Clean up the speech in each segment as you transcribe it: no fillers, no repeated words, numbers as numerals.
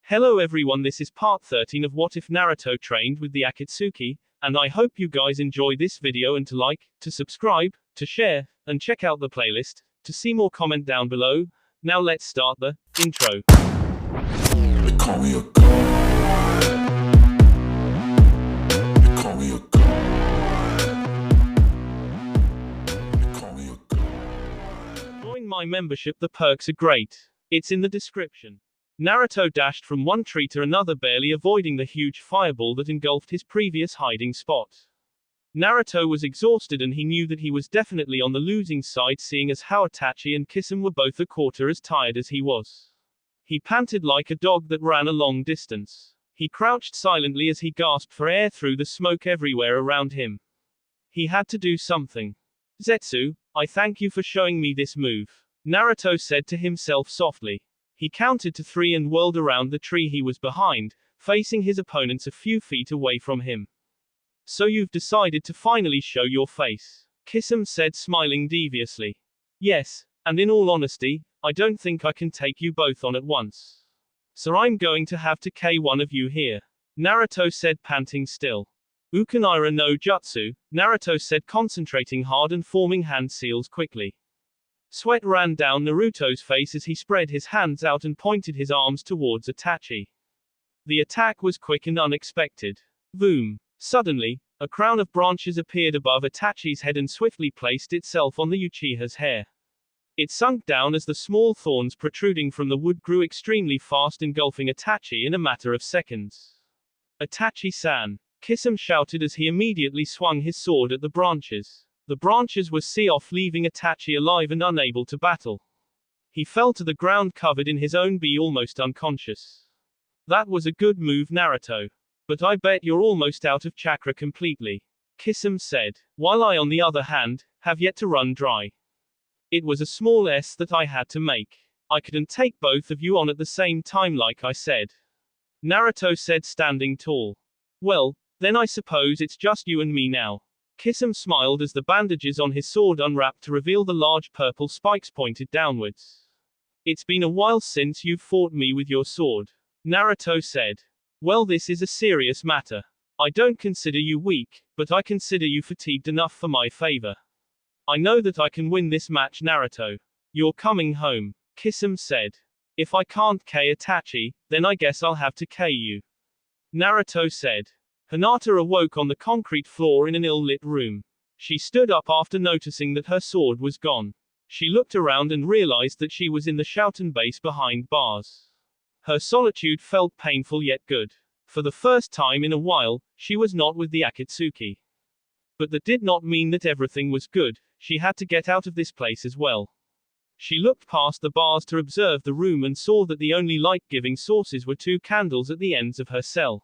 Hello everyone, this is part 13 of What If Naruto Trained with the Akatsuki, and I hope you guys enjoy this video and to like, to subscribe, to share, and check out the playlist, to see more comment down below. Now let's start the intro. They call me a god. They call me a god. They call me a god. Join my membership, the perks are great. It's in the description. Naruto dashed from one tree to another, barely avoiding the huge fireball that engulfed his previous hiding spot. Naruto was exhausted and he knew that he was definitely on the losing side, seeing as how Itachi and Kisame were both a quarter as tired as he was. He panted like a dog that ran a long distance. He crouched silently as he gasped for air through the smoke everywhere around him. He had to do something. Zetsu, I thank you for showing me this move, Naruto said to himself softly. He counted to 3 and whirled around the tree he was behind, facing his opponents a few feet away from him. So you've decided to finally show your face, Kisame said, smiling deviously. Yes, and in all honesty, I don't think I can take you both on at once. So I'm going to have to K one of you here, Naruto said, panting still. Ukanira no jutsu, Naruto said, concentrating hard and forming hand seals quickly. Sweat ran down Naruto's face as he spread his hands out and pointed his arms towards Itachi. The attack was quick and unexpected. Boom! Suddenly, a crown of branches appeared above Itachi's head and swiftly placed itself on the Uchiha's hair. It sunk down as the small thorns protruding from the wood grew extremely fast, engulfing Itachi in a matter of seconds. Itachi-san! Kisame shouted as he immediately swung his sword at the branches. The branches were off, leaving Itachi alive and unable to battle. He fell to the ground covered in his own bi, almost unconscious. That was a good move, Naruto. But I bet you're almost out of chakra completely, Kisame said, while I on the other hand, have yet to run dry. It was a small S that I had to make. I couldn't take both of you on at the same time like I said, Naruto said, standing tall. Well, then I suppose it's just you and me now. Kisame smiled as the bandages on his sword unwrapped to reveal the large purple spikes pointed downwards. It's been a while since you've fought me with your sword, Naruto said. Well, this is a serious matter. I don't consider you weak, but I consider you fatigued enough for my favor. I know that I can win this match, Naruto. You're coming home, Kisame said. If I can't K Itachi, then I guess I'll have to K you, Naruto said. Hinata awoke on the concrete floor in an ill-lit room. She stood up after noticing that her sword was gone. She looked around and realized that she was in the Shouten base behind bars. Her solitude felt painful yet good. For the first time in a while, she was not with the Akatsuki. But that did not mean that everything was good. She had to get out of this place as well. She looked past the bars to observe the room and saw that the only light-giving sources were 2 candles at the ends of her cell.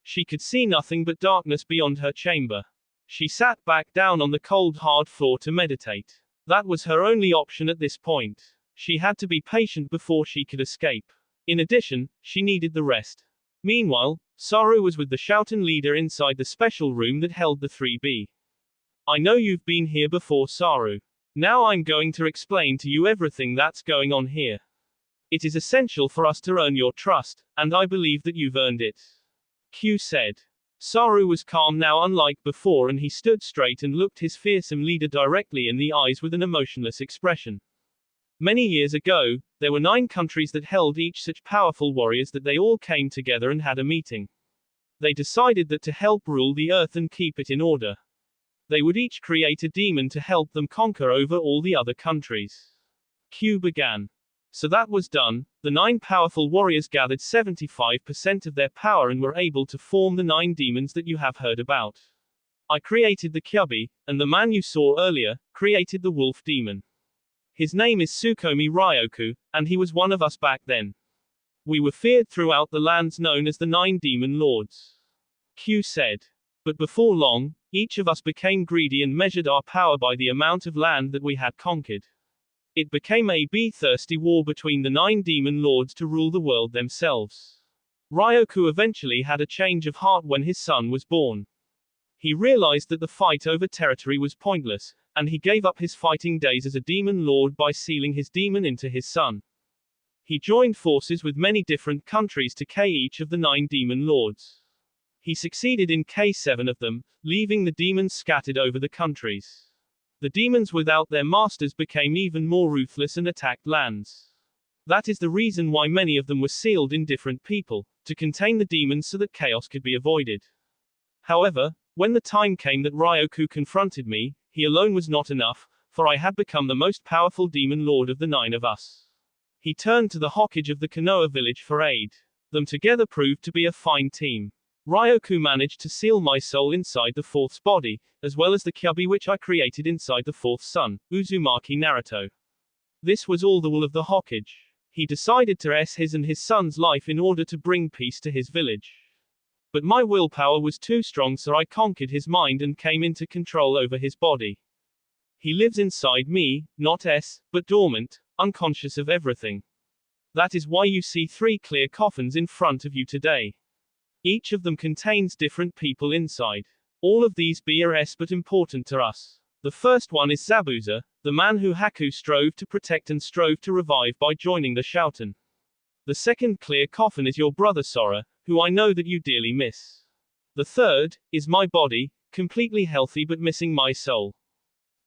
She could see nothing but darkness beyond her chamber. She sat back down on the cold, hard floor to meditate. That was her only option at this point. She had to be patient before she could escape. In addition, she needed the rest. Meanwhile, Saru was with the Shouten leader inside the special room that held the 3B. I know you've been here before, Saru. Now I'm going to explain to you everything that's going on here. It is essential for us to earn your trust, and I believe that you've earned it, Q said. Saru was calm now, unlike before, and he stood straight and looked his fearsome leader directly in the eyes with an emotionless expression. Many years ago, there were 9 countries that held each such powerful warriors that they all came together and had a meeting. They decided that to help rule the earth and keep it in order, they would each create a demon to help them conquer over all the other countries. Q began. So that was done. The 9 powerful warriors gathered 75% of their power and were able to form the 9 demons that you have heard about. I created the Kyubi, and the man you saw earlier created the wolf demon. His name is Tsukuyomi Ryoku, and he was one of us back then. We were feared throughout the lands known as the 9 demon lords, Q said. But before long, each of us became greedy and measured our power by the amount of land that we had conquered. It became a thirsty war between the 9 demon lords to rule the world themselves. Ryoku eventually had a change of heart when his son was born. He realized that the fight over territory was pointless, and he gave up his fighting days as a demon lord by sealing his demon into his son. He joined forces with many different countries to K each of the 9 demon lords. He succeeded in K 7 of them, leaving the demons scattered over the countries. The demons without their masters became even more ruthless and attacked lands. That is the reason why many of them were sealed in different people, to contain the demons so that chaos could be avoided. However, when the time came that Ryoku confronted me, he alone was not enough, for I had become the most powerful demon lord of the 9 of us. He turned to the Hokage of the Konoha village for aid. Them together proved to be a fine team. Ryoku managed to seal my soul inside the 4th's body, as well as the Kyubi which I created inside the 4th son, Uzumaki Naruto. This was all the will of the Hokage. He decided to end his and his son's life in order to bring peace to his village. But my willpower was too strong, so I conquered his mind and came into control over his body. He lives inside me, not but dormant, unconscious of everything. That is why you see 3 clear coffins in front of you today. Each of them contains different people inside. All of these are but important to us. The first one is Zabuza, the man who Haku strove to protect and strove to revive by joining the Shouten. The second clear coffin is your brother Sora, who I know that you dearly miss. The third is my body, completely healthy but missing my soul.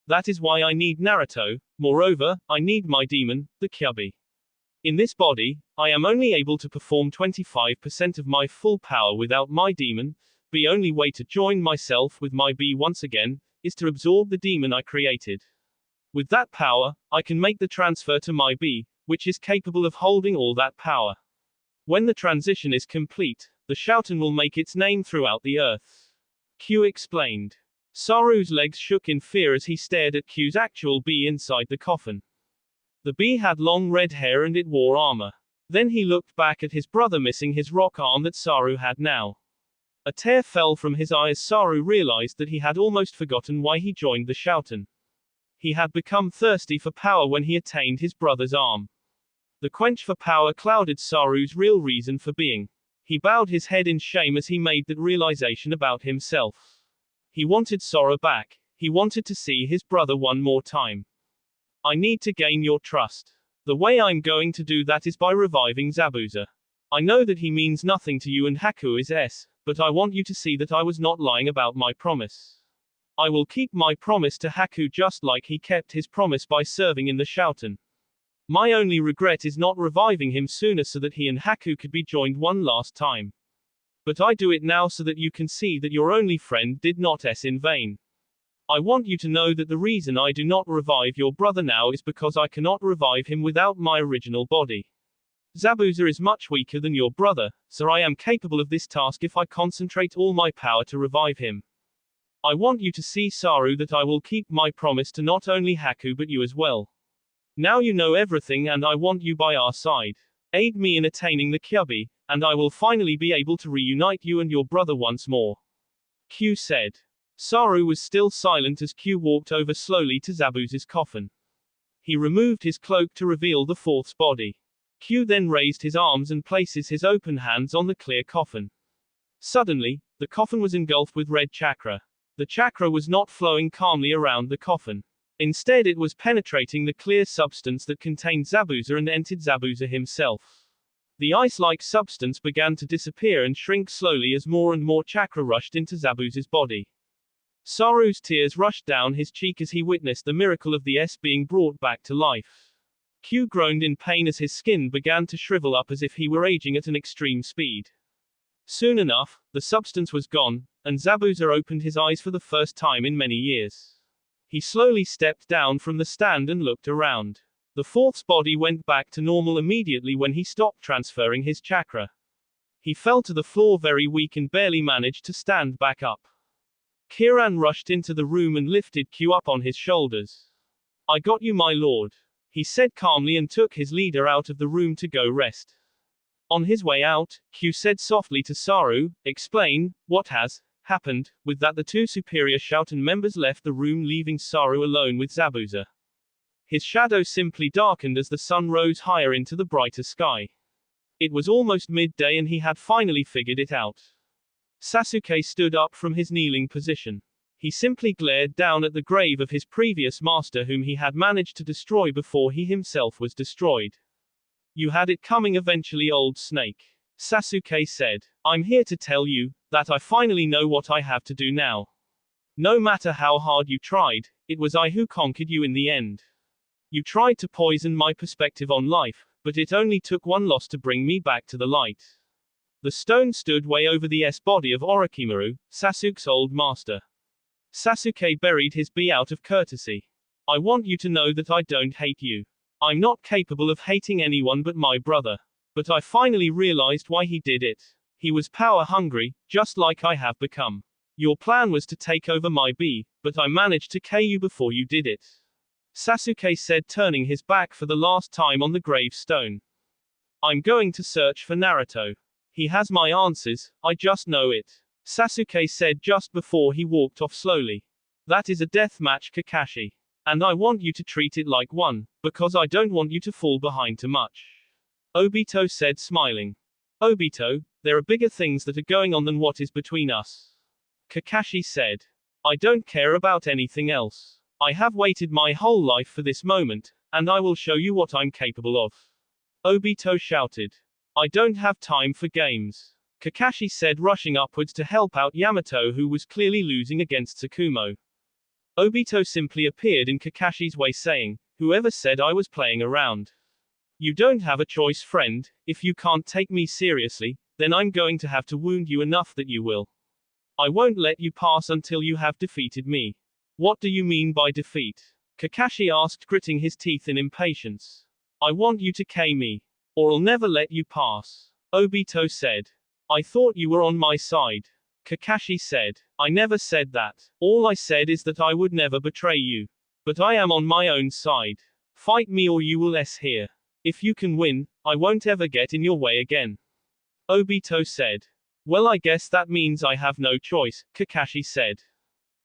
That is why I need Naruto. Moreover, I need my demon, the Kyubi. In this body, I am only able to perform 25% of my full power without my demon. The only way to join myself with my B once again, is to absorb the demon I created. With that power, I can make the transfer to my B, which is capable of holding all that power. When the transition is complete, the Shouten will make its name throughout the earth. Q explained. Saru's legs shook in fear as he stared at Q's actual B inside the coffin. The bee had long red hair and it wore armor. Then he looked back at his brother missing his rock arm that Saru had now. A tear fell from his eye as Saru realized that he had almost forgotten why he joined the Shouten. He had become thirsty for power when he attained his brother's arm. The quench for power clouded Saru's real reason for being. He bowed his head in shame as he made that realization about himself. He wanted Sora back. He wanted to see his brother one more time. I need to gain your trust. The way I'm going to do that is by reviving Zabuza. I know that he means nothing to you and Haku is but I want you to see that I was not lying about my promise. I will keep my promise to Haku just like he kept his promise by serving in the Shouten. My only regret is not reviving him sooner so that he and Haku could be joined one last time. But I do it now so that you can see that your only friend did not in vain. I want you to know that the reason I do not revive your brother now is because I cannot revive him without my original body. Zabuza is much weaker than your brother, so I am capable of this task if I concentrate all my power to revive him. I want you to see, Saru, that I will keep my promise to not only Haku but you as well. Now you know everything and I want you by our side. Aid me in attaining the Kyubi, and I will finally be able to reunite you and your brother once more. Q said. Saru was still silent as Q walked over slowly to Zabuza's coffin. He removed his cloak to reveal the 4th's body. Q then raised his arms and places his open hands on the clear coffin. Suddenly, the coffin was engulfed with red chakra. The chakra was not flowing calmly around the coffin. Instead it was penetrating the clear substance that contained Zabuza and entered Zabuza himself. The ice-like substance began to disappear and shrink slowly as more and more chakra rushed into Zabuza's body. Saru's tears rushed down his cheek as he witnessed the miracle of the being brought back to life. Q groaned in pain as his skin began to shrivel up as if he were aging at an extreme speed. Soon enough, the substance was gone, and Zabuza opened his eyes for the first time in many years. He slowly stepped down from the stand and looked around. The 4th's body went back to normal immediately when he stopped transferring his chakra. He fell to the floor very weak and barely managed to stand back up. Kiran rushed into the room and lifted Q up on his shoulders. I got you, my lord, he said calmly and took his leader out of the room to go rest. On his way out, Q said softly to Saru, explain what has happened. With that the 2 superior Shouten members left the room, leaving Saru alone with Zabuza. His shadow simply darkened as the sun rose higher into the brighter sky. It was almost midday and he had finally figured it out. Sasuke stood up from his kneeling position. He simply glared down at the grave of his previous master whom he had managed to destroy before he himself was destroyed. You had it coming eventually, old snake. Sasuke said. I'm here to tell you that I finally know what I have to do now. No matter how hard you tried, it was I who conquered you in the end. You tried to poison my perspective on life, but it only took one loss to bring me back to the light. The stone stood way over the body of Orochimaru, Sasuke's old master. Sasuke buried his B out of courtesy. I want you to know that I don't hate you. I'm not capable of hating anyone but my brother. But I finally realized why he did it. He was power hungry, just like I have become. Your plan was to take over my B, but I managed to KO you before you did it. Sasuke said, turning his back for the last time on the gravestone. I'm going to search for Naruto. He has my answers, I just know it. Sasuke said just before he walked off slowly. That is a death match, Kakashi. And I want you to treat it like one, because I don't want you to fall behind too much. Obito said, smiling. Obito, there are bigger things that are going on than what is between us. Kakashi said. I don't care about anything else. I have waited my whole life for this moment, and I will show you what I'm capable of. Obito shouted. I don't have time for games. Kakashi said, rushing upwards to help out Yamato, who was clearly losing against Tsukumo. Obito simply appeared in Kakashi's way, saying, whoever said I was playing around? You don't have a choice, friend. If you can't take me seriously, then I'm going to have to wound you enough that you will. I won't let you pass until you have defeated me. What do you mean by defeat? Kakashi asked, gritting his teeth in impatience. I want you to KO me, or I'll never let you pass. Obito said. I thought you were on my side. Kakashi said. I never said that. All I said is that I would never betray you. But I am on my own side. Fight me or you will here. If you can win, I won't ever get in your way again. Obito said. Well, I guess that means I have no choice, Kakashi said.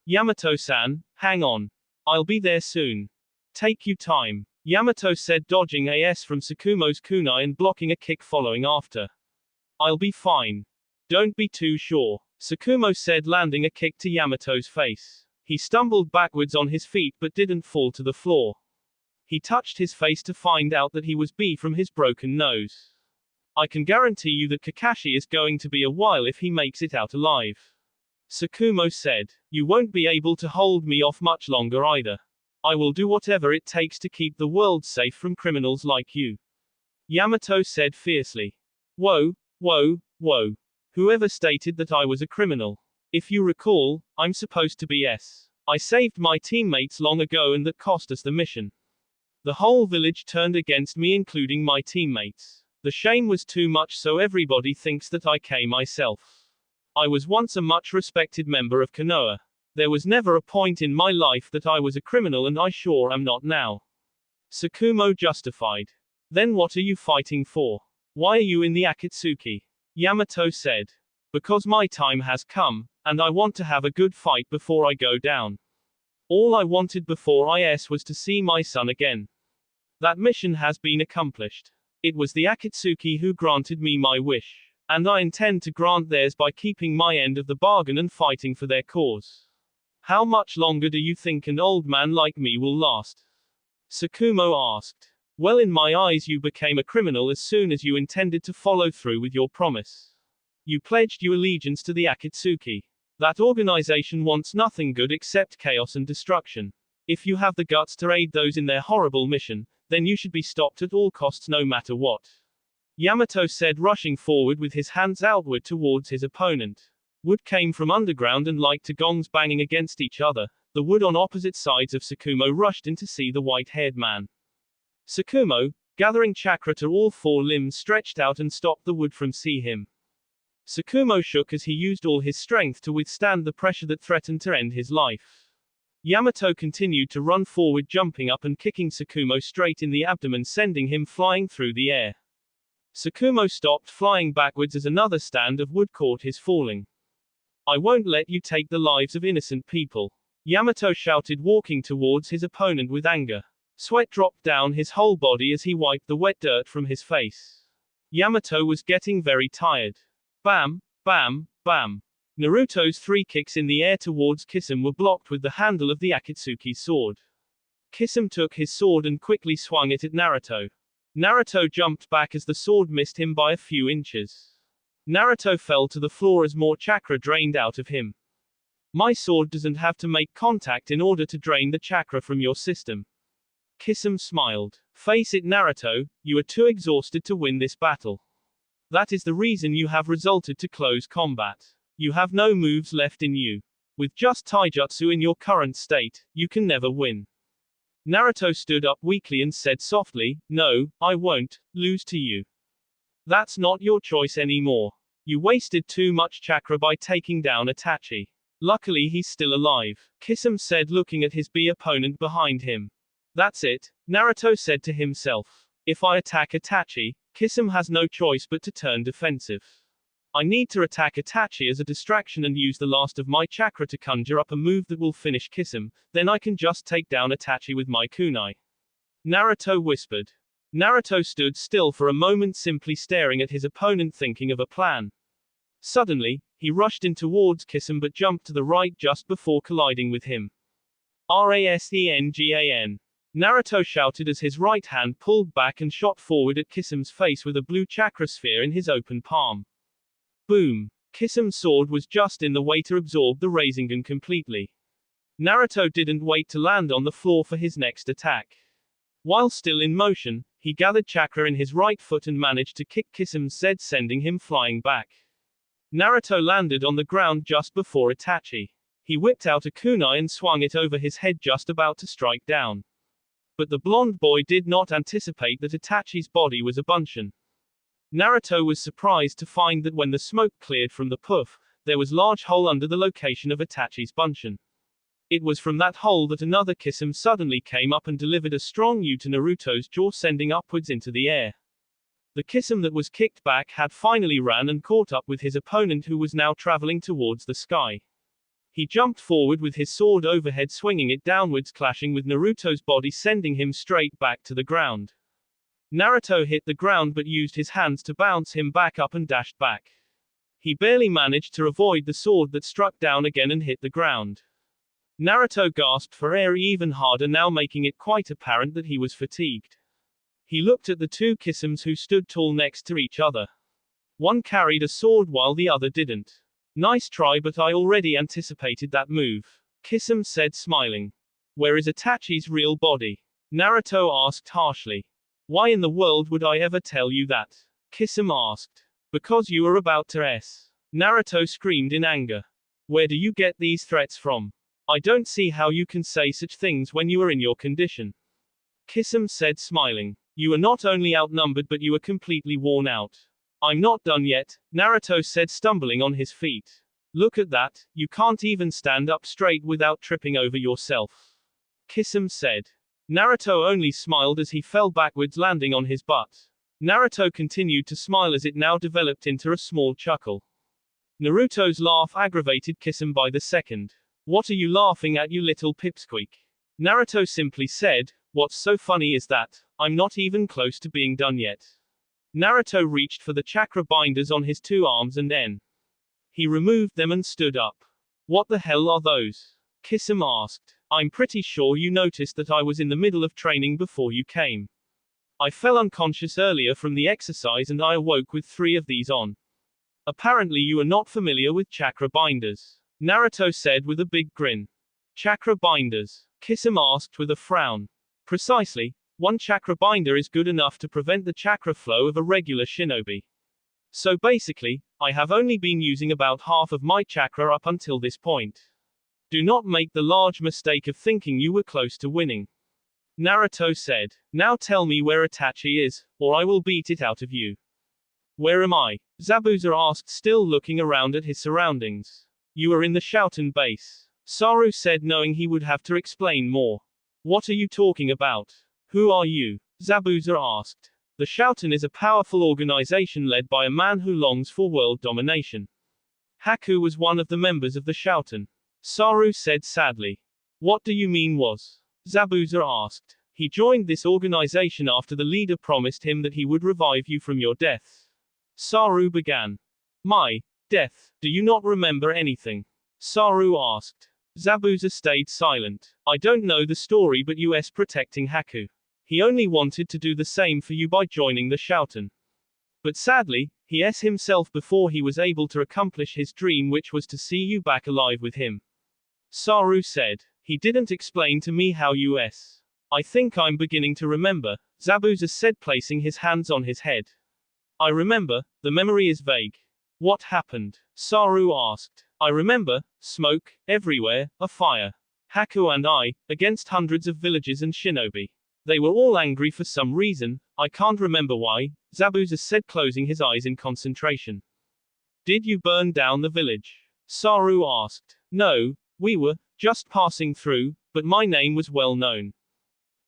Yamato-san, hang on. I'll be there soon. Take you time. Yamato said, dodging from Tsukumo's kunai and blocking a kick following after. I'll be fine. Don't be too sure. Tsukumo said, landing a kick to Yamato's face. He stumbled backwards on his feet but didn't fall to the floor. He touched his face to find out that he was B from his broken nose. I can guarantee you that Kakashi is going to be a while if he makes it out alive. Tsukumo said. You won't be able to hold me off much longer either. I will do whatever it takes to keep the world safe from criminals like you. Yamato said fiercely. Whoa, whoa, whoa. Whoever stated that I was a criminal? If you recall, I'm supposed to be I saved my teammates long ago and that cost us the mission. The whole village turned against me, including my teammates. The shame was too much, so everybody thinks that I KO myself. I was once a much respected member of Konoha. There was never a point in my life that I was a criminal, and I sure am not now. Tsukumo justified. Then what are you fighting for? Why are you in the Akatsuki? Yamato said. Because my time has come, and I want to have a good fight before I go down. All I wanted before was to see my son again. That mission has been accomplished. It was the Akatsuki who granted me my wish. And I intend to grant theirs by keeping my end of the bargain and fighting for their cause. How much longer do you think an old man like me will last? Tsukumo asked. Well, in my eyes you became a criminal as soon as you intended to follow through with your promise. You pledged your allegiance to the Akatsuki. That organization wants nothing good except chaos and destruction. If you have the guts to aid those in their horrible mission, then you should be stopped at all costs no matter what. Yamato said, rushing forward with his hands outward towards his opponent. Wood came from underground, and like two gongs banging against each other, the wood on opposite sides of Tsukumo rushed in to see the white-haired man. Tsukumo, gathering chakra to all four limbs, stretched out and stopped the wood from see him. Tsukumo shook as he used all his strength to withstand the pressure that threatened to end his life. Yamato continued to run forward, jumping up and kicking Tsukumo straight in the abdomen, sending him flying through the air. Tsukumo stopped flying backwards as another stand of wood caught his falling. I won't let you take the lives of innocent people. Yamato shouted, walking towards his opponent with anger. Sweat dropped down his whole body as he wiped the wet dirt from his face. Yamato was getting very tired. Bam, bam, bam. Naruto's three kicks in the air towards Kisame were blocked with the handle of the Akatsuki sword. Kisame took his sword and quickly swung it at Naruto. Naruto jumped back as the sword missed him by a few inches. Naruto fell to the floor as more chakra drained out of him. My sword doesn't have to make contact in order to drain the chakra from your system. Kisame smiled. Face it, Naruto, you are too exhausted to win this battle. That is the reason you have resulted to close combat. You have no moves left in you. With just taijutsu in your current state, you can never win. Naruto stood up weakly and said softly, no, I won't lose to you. That's not your choice anymore. You wasted too much chakra by taking down Itachi. Luckily he's still alive, Kisame said looking at his opponent behind him. That's it, Naruto said to himself. If I attack Itachi, Kisame has no choice but to turn defensive. I need to attack Itachi as a distraction and use the last of my chakra to conjure up a move that will finish Kisame, then I can just take down Itachi with my kunai. Naruto whispered. Naruto stood still for a moment, simply staring at his opponent, thinking of a plan. Suddenly, he rushed in towards Kisame but jumped to the right just before colliding with him. Rasengan. Naruto shouted as his right hand pulled back and shot forward at Kisame's face with a blue chakra sphere in his open palm. Boom! Kisame's sword was just in the way to absorb the Rasengan completely. Naruto didn't wait to land on the floor for his next attack. While still in motion, he gathered chakra in his right foot and managed to kick Kisame's Z, sending him flying back. Naruto landed on the ground just before Itachi. He whipped out a kunai and swung it over his head, just about to strike down. But the blonde boy did not anticipate that Itachi's body was a bunchen. Naruto was surprised to find that when the smoke cleared from the poof, there was a large hole under the location of Itachi's bunchen. It was from that hole that another Kisame suddenly came up and delivered a strong U to Naruto's jaw, sending upwards into the air. The Kisame that was kicked back had finally ran and caught up with his opponent, who was now traveling towards the sky. He jumped forward with his sword overhead, swinging it downwards, clashing with Naruto's body, sending him straight back to the ground. Naruto hit the ground but used his hands to bounce him back up and dashed back. He barely managed to avoid the sword that struck down again and hit the ground. Naruto gasped for air even harder now, making it quite apparent that he was fatigued. He looked at the two Kisames who stood tall next to each other. One carried a sword while the other didn't. Nice try, but I already anticipated that move, Kisame said, smiling. Where is Itachi's real body? Naruto asked harshly. Why in the world would I ever tell you that? Kisame asked. Because you are about to s. Naruto screamed in anger. Where do you get these threats from? I don't see how you can say such things when you are in your condition. Kisame said, smiling. You are not only outnumbered but you are completely worn out. I'm not done yet, Naruto said, stumbling on his feet. Look at that, you can't even stand up straight without tripping over yourself. Kisame said. Naruto only smiled as he fell backwards, landing on his butt. Naruto continued to smile as it now developed into a small chuckle. Naruto's laugh aggravated Kisame by the second. What are you laughing at, you little pipsqueak? Naruto simply said, what's so funny is that, I'm not even close to being done yet. Naruto reached for the chakra binders on his two arms and he removed them and stood up. What the hell are those? Kisame asked. I'm pretty sure you noticed that I was in the middle of training before you came. I fell unconscious earlier from the exercise and I awoke with 3 of these on. Apparently you are not familiar with chakra binders, Naruto said with a big grin. Chakra binders? Kisame asked with a frown. Precisely. 1 chakra binder is good enough to prevent the chakra flow of a regular shinobi. So basically, I have only been using about half of my chakra up until this point. Do not make the large mistake of thinking you were close to winning. Naruto said. Now tell me where Itachi is, or I will beat it out of you. Where am I? Zabuza asked, still looking around at his surroundings. You are in the Shouten base, Saru said, knowing he would have to explain more. What are you talking about? Who are you? Zabuza asked. The Shouten is a powerful organization led by a man who longs for world domination. Haku was one of the members of the Shouten, Saru said sadly. What do you mean was? Zabuza asked. He joined this organization after the leader promised him that he would revive you from your death. Saru began. My death? Do you not remember anything? Saru asked. Zabuza stayed silent. I don't know the story, but US protecting Haku. He only wanted to do the same for you by joining the Shouten. But sadly, he s himself before he was able to accomplish his dream, which was to see you back alive with him. Saru said. He didn't explain to me how you s. I think I'm beginning to remember, Zabuza said, placing his hands on his head. I remember, the memory is vague. What happened? Saru asked. I remember, smoke, everywhere, a fire. Haku and I, against hundreds of villages and shinobi. They were all angry for some reason, I can't remember why, Zabuza said, closing his eyes in concentration. Did you burn down the village? Saru asked. No, we were just passing through, but my name was well known.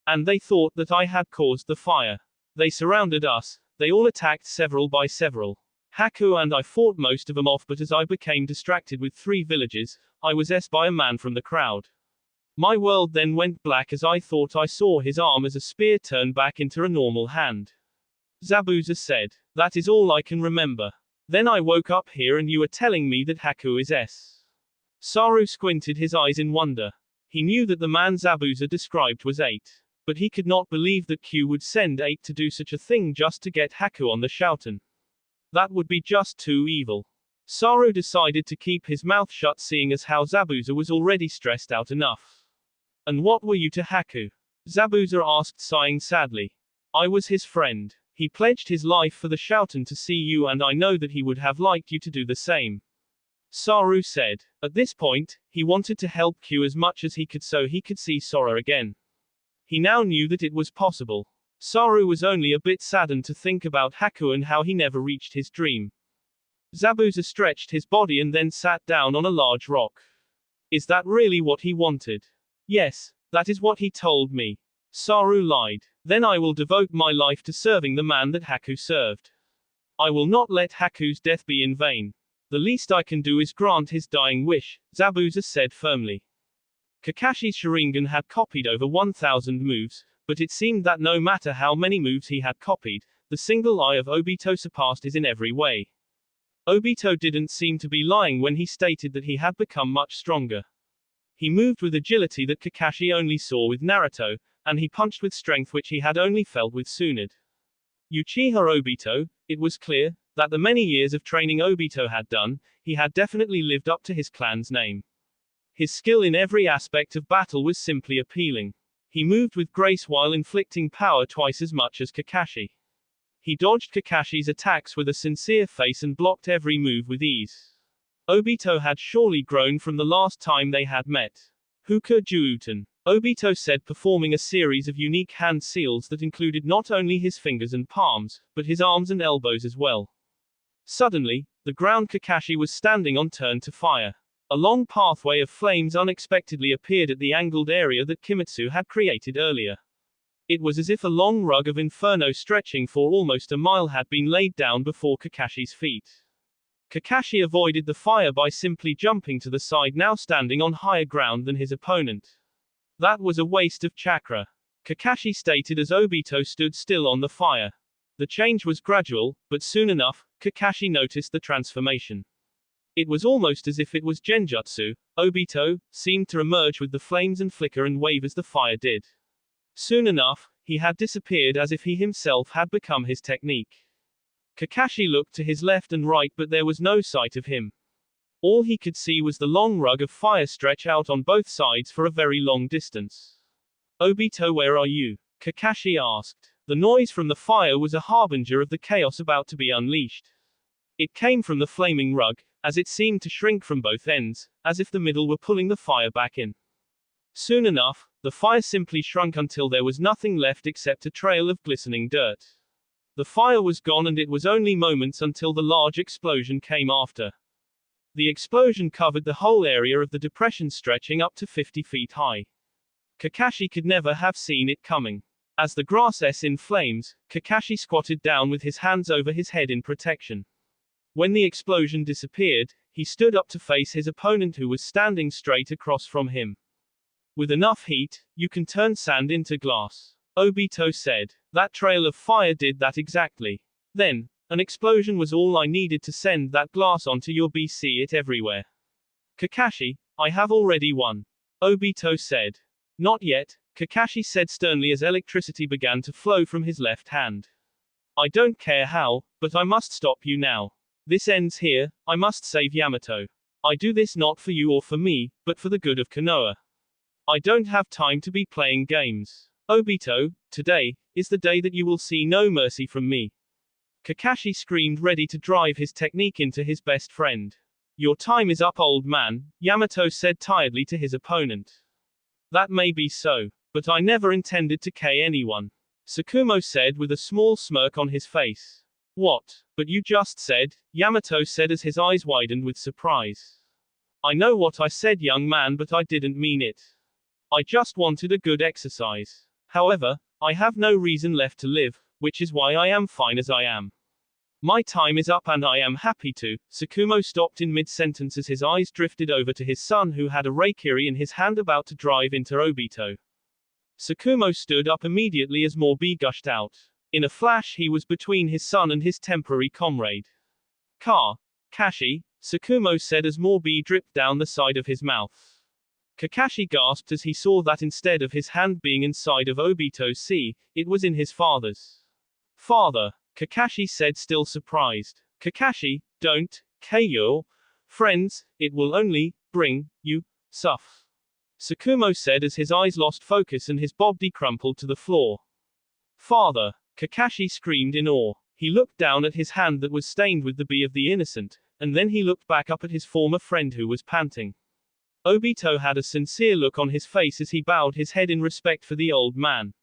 And they thought that I had caused the fire. They surrounded us, they all attacked several by several. Haku and I fought most of them off, but as I became distracted with 3 villages, I was s by a man from the crowd. My world then went black as I thought I saw his arm as a spear turn back into a normal hand. Zabuza said. That is all I can remember. Then I woke up here and you were telling me that Haku is s. Saru squinted his eyes in wonder. He knew that the man Zabuza described was 8. But he could not believe that Q would send 8 to do such a thing just to get Haku on the Shouten. That would be just too evil. Saru decided to keep his mouth shut, seeing as how Zabuza was already stressed out enough. And what were you to Haku? Zabuza asked, sighing sadly. I was his friend. He pledged his life for the Shouten to see you, and I know that he would have liked you to do the same. Saru said. At this point, he wanted to help Q as much as he could so he could see Sora again. He now knew that it was possible. Saru was only a bit saddened to think about Haku and how he never reached his dream. Zabuza stretched his body and then sat down on a large rock. Is that really what he wanted? Yes, that is what he told me. Saru lied. Then I will devote my life to serving the man that Haku served. I will not let Haku's death be in vain. The least I can do is grant his dying wish, Zabuza said firmly. Kakashi's Sharingan had copied over 1,000 moves, but it seemed that no matter how many moves he had copied, the single eye of Obito surpassed his in every way. Obito didn't seem to be lying when he stated that he had become much stronger. He moved with agility that Kakashi only saw with Naruto, and he punched with strength which he had only felt with Tsunade. Uchiha Obito, it was clear, that the many years of training Obito had done, he had definitely lived up to his clan's name. His skill in every aspect of battle was simply appealing. He moved with grace while inflicting power twice as much as Kakashi. He dodged Kakashi's attacks with a sincere face and blocked every move with ease. Obito had surely grown from the last time they had met. Huka Juuten. Obito said, performing a series of unique hand seals that included not only his fingers and palms, but his arms and elbows as well. Suddenly, the ground Kakashi was standing on turned to fire. A long pathway of flames unexpectedly appeared at the angled area that Kimetsu had created earlier. It was as if a long rug of inferno stretching for almost a mile had been laid down before Kakashi's feet. Kakashi avoided the fire by simply jumping to the side, now standing on higher ground than his opponent. That was a waste of chakra, Kakashi stated as Obito stood still on the fire. The change was gradual, but soon enough, Kakashi noticed the transformation. It was almost as if it was genjutsu. Obito seemed to emerge with the flames and flicker and wave as the fire did. Soon enough, he had disappeared as if he himself had become his technique. Kakashi looked to his left and right, but there was no sight of him. All he could see was the long rug of fire stretch out on both sides for a very long distance. Obito, where are you? Kakashi asked. The noise from the fire was a harbinger of the chaos about to be unleashed. It came from the flaming rug, as it seemed to shrink from both ends, as if the middle were pulling the fire back in. Soon enough, the fire simply shrunk until there was nothing left except a trail of glistening dirt. The fire was gone, and it was only moments until the large explosion came after. The explosion covered the whole area of the depression, stretching up to 50 feet high. Kakashi could never have seen it coming. As the grass s in flames, Kakashi squatted down with his hands over his head in protection. When the explosion disappeared, he stood up to face his opponent, who was standing straight across from him. With enough heat, you can turn sand into glass, Obito said. That trail of fire did that exactly. Then, an explosion was all I needed to send that glass onto your BC it everywhere. Kakashi, I have already won, Obito said. Not yet, Kakashi said sternly as electricity began to flow from his left hand. I don't care how, but I must stop you now. This ends here, I must save Yamato. I do this not for you or for me, but for the good of Konoha. I don't have time to be playing games. Obito, today is the day that you will see no mercy from me. Kakashi screamed, ready to drive his technique into his best friend. Your time is up, old man, Yamato said tiredly to his opponent. That may be so, but I never intended to K anyone. Tsukumo said with a small smirk on his face. What? But you just said, Yamato said as his eyes widened with surprise. I know what I said, young man, but I didn't mean it. I just wanted a good exercise. However, I have no reason left to live, which is why I am fine as I am. My time is up and I am happy to. Tsukumo stopped in mid-sentence as his eyes drifted over to his son, who had a raikiri in his hand about to drive into Obito. Tsukumo stood up immediately as more bi gushed out. In a flash he was between his son and his temporary comrade. Kakashi, Tsukumo said as more bi dripped down the side of his mouth. Kakashi gasped as he saw that instead of his hand being inside of Obito's sea, it was in his father's. Father, Kakashi said, still surprised. Kakashi, don't K your friends, it will only bring you suff. Tsukumo said as his eyes lost focus and his body crumpled to the floor. Father, Kakashi screamed in awe. He looked down at his hand that was stained with the bi of the innocent, and then he looked back up at his former friend who was panting. Obito had a sincere look on his face as he bowed his head in respect for the old man.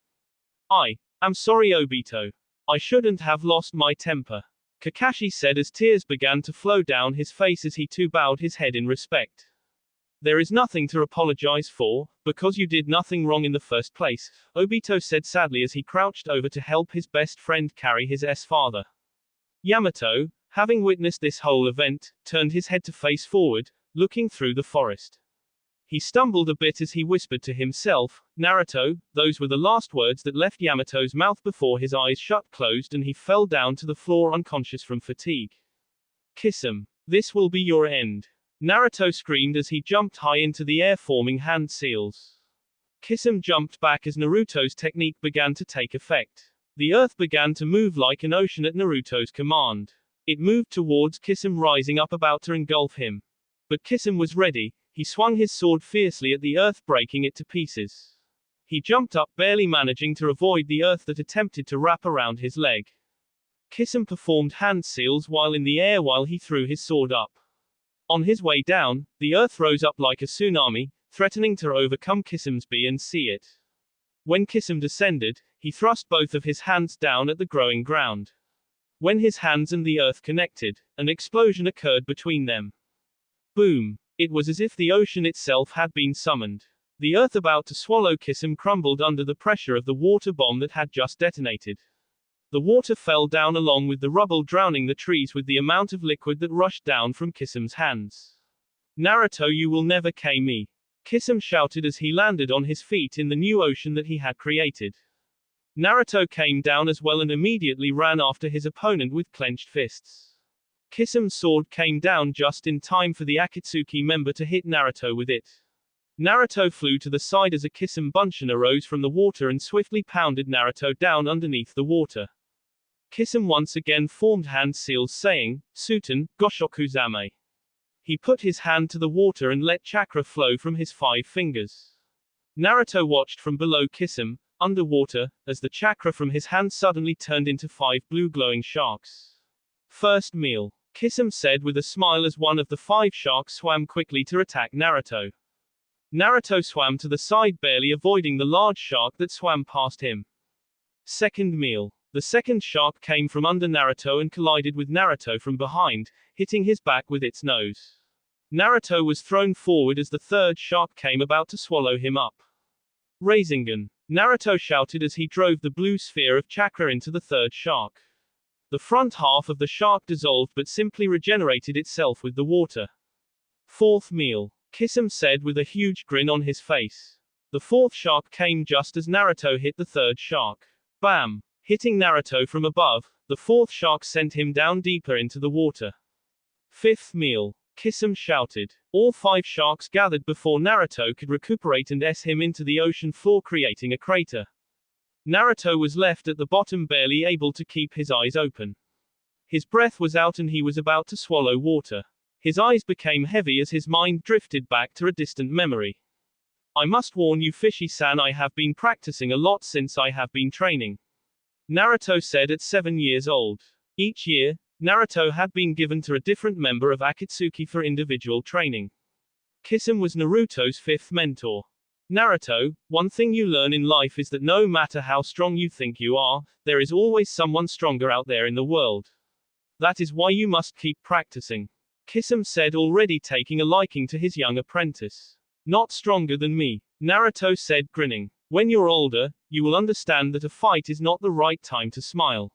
I am sorry, Obito. I shouldn't have lost my temper. Kakashi said as tears began to flow down his face as he too bowed his head in respect. There is nothing to apologize for, because you did nothing wrong in the first place, Obito said sadly as he crouched over to help his best friend carry his father. Yamato, having witnessed this whole event, turned his head to face forward, looking through the forest. He stumbled a bit as he whispered to himself, Naruto, those were the last words that left Yamato's mouth before his eyes shut closed and he fell down to the floor unconscious from fatigue. Kiss him. This will be your end. Naruto screamed as he jumped high into the air, forming hand seals. Kisum jumped back as Naruto's technique began to take effect. The earth began to move like an ocean at Naruto's command. It moved towards Kisum, rising up about to engulf him. But Kisum was ready. He swung his sword fiercely at the earth, breaking it to pieces. He jumped up, barely managing to avoid the earth that attempted to wrap around his leg. Kisum performed hand seals while in the air while he threw his sword up. On his way down, the earth rose up like a tsunami, threatening to overcome Kisum's bi and see it. When Kisum descended, he thrust both of his hands down at the growing ground. When his hands and the earth connected, an explosion occurred between them. Boom! It was as if the ocean itself had been summoned. The earth about to swallow Kisum crumbled under the pressure of the water bomb that had just detonated. The water fell down along with the rubble, drowning the trees with the amount of liquid that rushed down from Kisum's hands. Naruto, you will never K me. Kisum shouted as he landed on his feet in the new ocean that he had created. Naruto came down as well and immediately ran after his opponent with clenched fists. Kisum's sword came down just in time for the Akatsuki member to hit Naruto with it. Naruto flew to the side as a Kisum Bunshin arose from the water and swiftly pounded Naruto down underneath the water. Kisum once again formed hand seals, saying, Suten, Goshoku Zame. He put his hand to the water and let chakra flow from his 5 fingers. Naruto watched from below Kisum, underwater, as the chakra from his hand suddenly turned into 5 blue glowing sharks. First meal. Kisum said with a smile as one of the 5 sharks swam quickly to attack Naruto. Naruto swam to the side, barely avoiding the large shark that swam past him. Second meal. The second shark came from under Naruto and collided with Naruto from behind, hitting his back with its nose. Naruto was thrown forward as the third shark came about to swallow him up. Rasengan. Naruto shouted as he drove the blue sphere of chakra into the third shark. The front half of the shark dissolved but simply regenerated itself with the water. Fourth meal. Kisum said with a huge grin on his face. The fourth shark came just as Naruto hit the third shark. Bam! Hitting Naruto from above, the fourth shark sent him down deeper into the water. Fifth meal. Kisame shouted. All 5 sharks gathered before Naruto could recuperate and s him into the ocean floor, creating a crater. Naruto was left at the bottom, barely able to keep his eyes open. His breath was out and he was about to swallow water. His eyes became heavy as his mind drifted back to a distant memory. I must warn you, Fishy-san, I have been practicing a lot since I have been training. Naruto said at 7 years old. Each year, Naruto had been given to a different member of Akatsuki for individual training. Kisame was Naruto's 5th mentor. Naruto, one thing you learn in life is that no matter how strong you think you are, there is always someone stronger out there in the world. That is why you must keep practicing. Kisame said, already taking a liking to his young apprentice. Not stronger than me, Naruto said, grinning. When you're older, you will understand that a fight is not the right time to smile.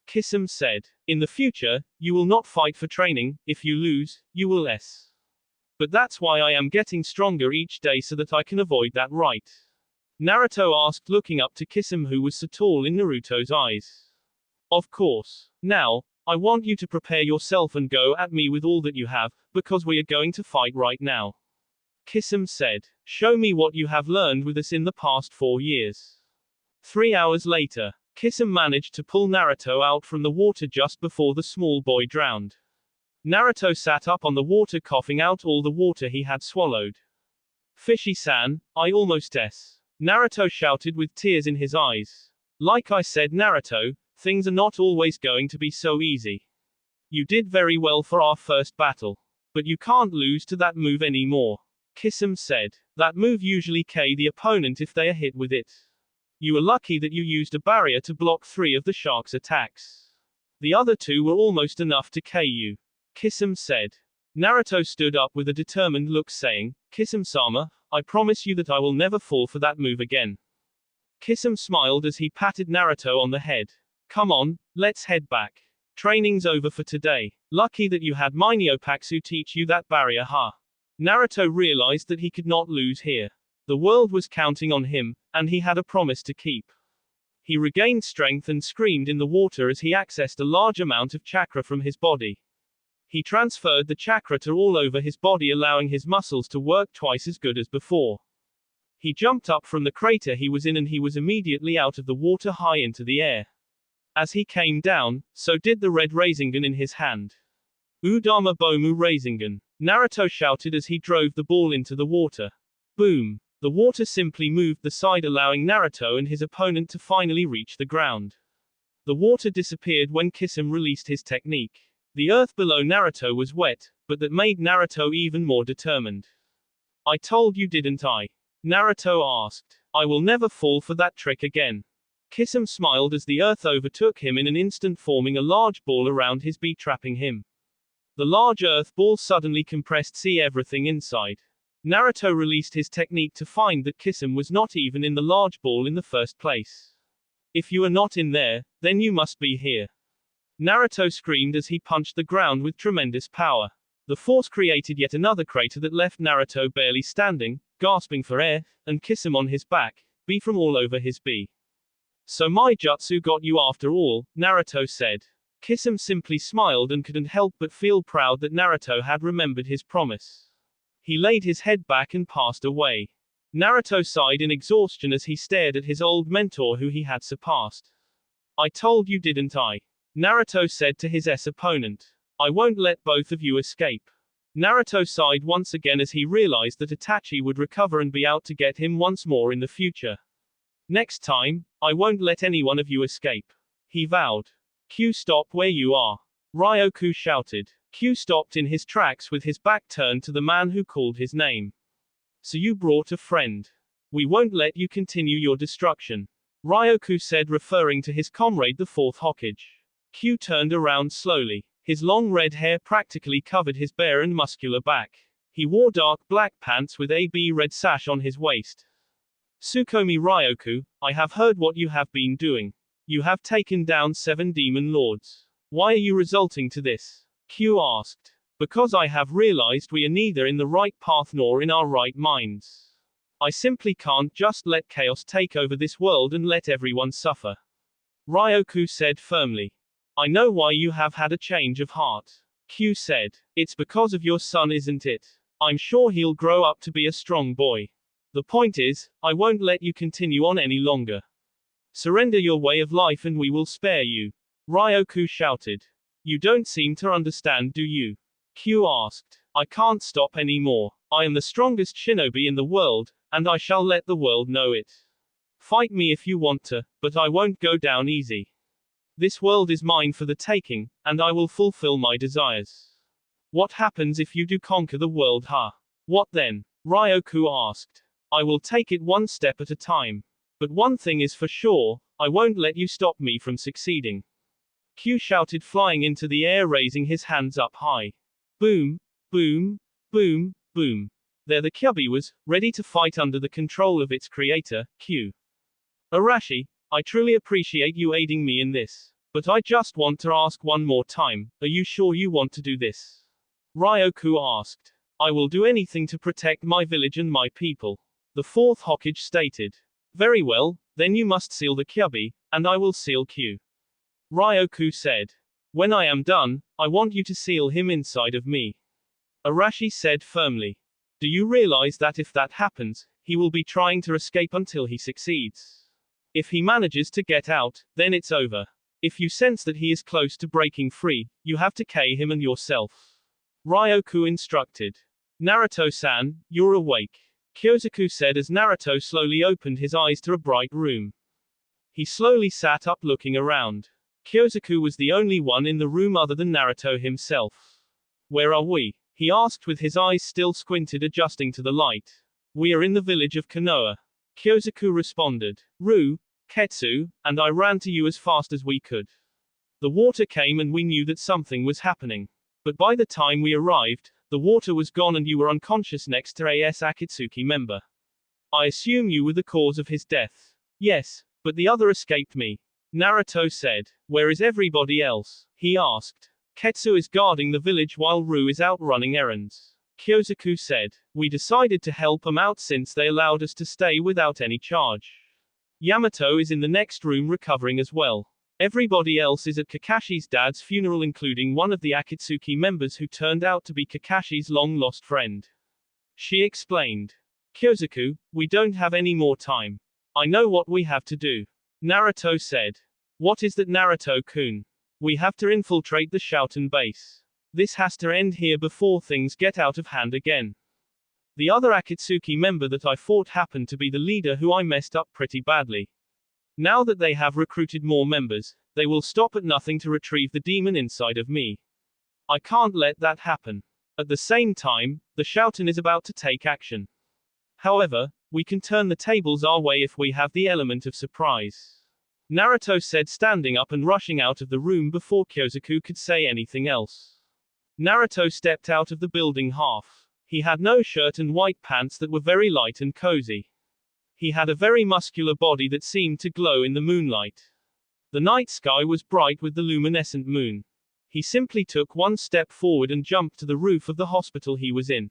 Kisame said. In the future, you will not fight for training. If you lose, you will s. But that's why I am getting stronger each day so that I can avoid that, right? Naruto asked, looking up to Kisame, who was so tall in Naruto's eyes. Of course. Now, I want you to prepare yourself and go at me with all that you have, because we are going to fight right now. Kisame said. Show me what you have learned with us in the past 4 years. 3 hours later, Kisame managed to pull Naruto out from the water just before the small boy drowned. Naruto sat up on the water, coughing out all the water he had swallowed. Fishy-san, I almost s. Naruto shouted with tears in his eyes. Like I said, Naruto, things are not always going to be so easy. You did very well for our first battle. But you can't lose to that move anymore. Kisame said. That move usually kills the opponent if they are hit with it. You were lucky that you used a barrier to block 3 of the shark's attacks. The other 2 were almost enough to KO you. Kisame said. Naruto stood up with a determined look, saying, Kisame-sama, I promise you that I will never fall for that move again. Kisame smiled as he patted Naruto on the head. Come on, let's head back. Training's over for today. Lucky that you had my Neopaksu teach you that barrier, huh? Naruto realized that he could not lose here. The world was counting on him, and he had a promise to keep. He regained strength and screamed in the water as he accessed a large amount of chakra from his body. He transferred the chakra to all over his body, allowing his muscles to work twice as good as before. He jumped up from the crater he was in and he was immediately out of the water, high into the air. As he came down, so did the red Rasengan in his hand. Udama Bomu Rasengan, Naruto shouted as he drove the ball into the water. Boom. The water simply moved the side, allowing Naruto and his opponent to finally reach the ground. The water disappeared when Kisame released his technique. The earth below Naruto was wet, but that made Naruto even more determined. I told you, didn't I? Naruto asked. I will never fall for that trick again. Kisame smiled as the earth overtook him in an instant, forming a large ball around his beak, trapping him. The large earth ball suddenly compressed, see everything inside. Naruto released his technique to find that Kisame was not even in the large ball in the first place. If you are not in there, then you must be here. Naruto screamed as he punched the ground with tremendous power. The force created yet another crater that left Naruto barely standing, gasping for air, and Kisame on his back, bee from all over his bee. So my jutsu got you after all, Naruto said. Kisame simply smiled and couldn't help but feel proud that Naruto had remembered his promise. He laid his head back and passed away. Naruto sighed in exhaustion as he stared at his old mentor who he had surpassed. I told you, didn't I? Naruto said to his opponent. I won't let both of you escape. Naruto sighed once again as he realized that Itachi would recover and be out to get him once more in the future. Next time, I won't let any one of you escape. He vowed. Q, stop where you are. Ryoku shouted. Q stopped in his tracks with his back turned to the man who called his name. So you brought a friend. We won't let you continue your destruction. Ryoku said, referring to his comrade the 4th Hokage. Q turned around slowly. His long red hair practically covered his bare and muscular back. He wore dark black pants with a red sash on his waist. Tsukomi Ryoku, I have heard what you have been doing. You have taken down 7 demon lords. Why are you resulting to this? Q asked. Because I have realized we are neither in the right path nor in our right minds. I simply can't just let chaos take over this world and let everyone suffer. Ryoku said firmly. I know why you have had a change of heart. Q said. It's because of your son, isn't it? I'm sure he'll grow up to be a strong boy. The point is, I won't let you continue on any longer. Surrender your way of life and we will spare you. Ryoku shouted. You don't seem to understand, do you? Q asked. I can't stop anymore. I am the strongest shinobi in the world, and I shall let the world know it. Fight me if you want to, but I won't go down easy. This world is mine for the taking, and I will fulfill my desires. What happens if you do conquer the world, huh? What then? Ryoku asked. I will take it one step at a time. But one thing is for sure, I won't let you stop me from succeeding. Q shouted, flying into the air, raising his hands up high. Boom, boom, boom, boom. There the Kyuubi was, ready to fight under the control of its creator, Q. Arashi, I truly appreciate you aiding me in this. But I just want to ask one more time, are you sure you want to do this? Ryoku asked. I will do anything to protect my village and my people. The fourth Hokage stated. Very well, then you must seal the Kyuubi, and I will seal Q. Ryoku said. When I am done, I want you to seal him inside of me. Arashi said firmly. Do you realize that if that happens, he will be trying to escape until he succeeds? If he manages to get out, then it's over. If you sense that he is close to breaking free, you have to kill him and yourself. Ryoku instructed. Naruto-san, you're awake. Kyosaku said as Naruto slowly opened his eyes to a bright room. He slowly sat up, looking around. Kyosaku was the only one in the room other than Naruto himself. Where are we? He asked with his eyes still squinted, adjusting to the light. We are in the village of Konoha. Kyosaku responded. Ru, Ketsu, and I ran to you as fast as we could. The water came and we knew that something was happening. But by the time we arrived, the water was gone and you were unconscious next to a Akatsuki member. I assume you were the cause of his death. Yes, but the other escaped me. Naruto said. Where is everybody else? He asked. Ketsu is guarding the village while Ru is out running errands. Kyosaku said. We decided to help them out since they allowed us to stay without any charge. Yamato is in the next room recovering as well. Everybody else is at Kakashi's dad's funeral, including one of the Akatsuki members who turned out to be Kakashi's long-lost friend. She explained. Kyosaku, we don't have any more time. I know what we have to do. Naruto said. What is that, Naruto-kun? We have to infiltrate the Shouten base. This has to end here before things get out of hand again. The other Akatsuki member that I fought happened to be the leader who I messed up pretty badly. Now that they have recruited more members, they will stop at nothing to retrieve the demon inside of me. I can't let that happen. At the same time, the Shouten is about to take action. However, we can turn the tables our way if we have the element of surprise. Naruto said, standing up and rushing out of the room before Kyosaku could say anything else. Naruto stepped out of the building half. He had no shirt and white pants that were very light and cozy. He had a very muscular body that seemed to glow in the moonlight. The night sky was bright with the luminescent moon. He simply took one step forward and jumped to the roof of the hospital he was in.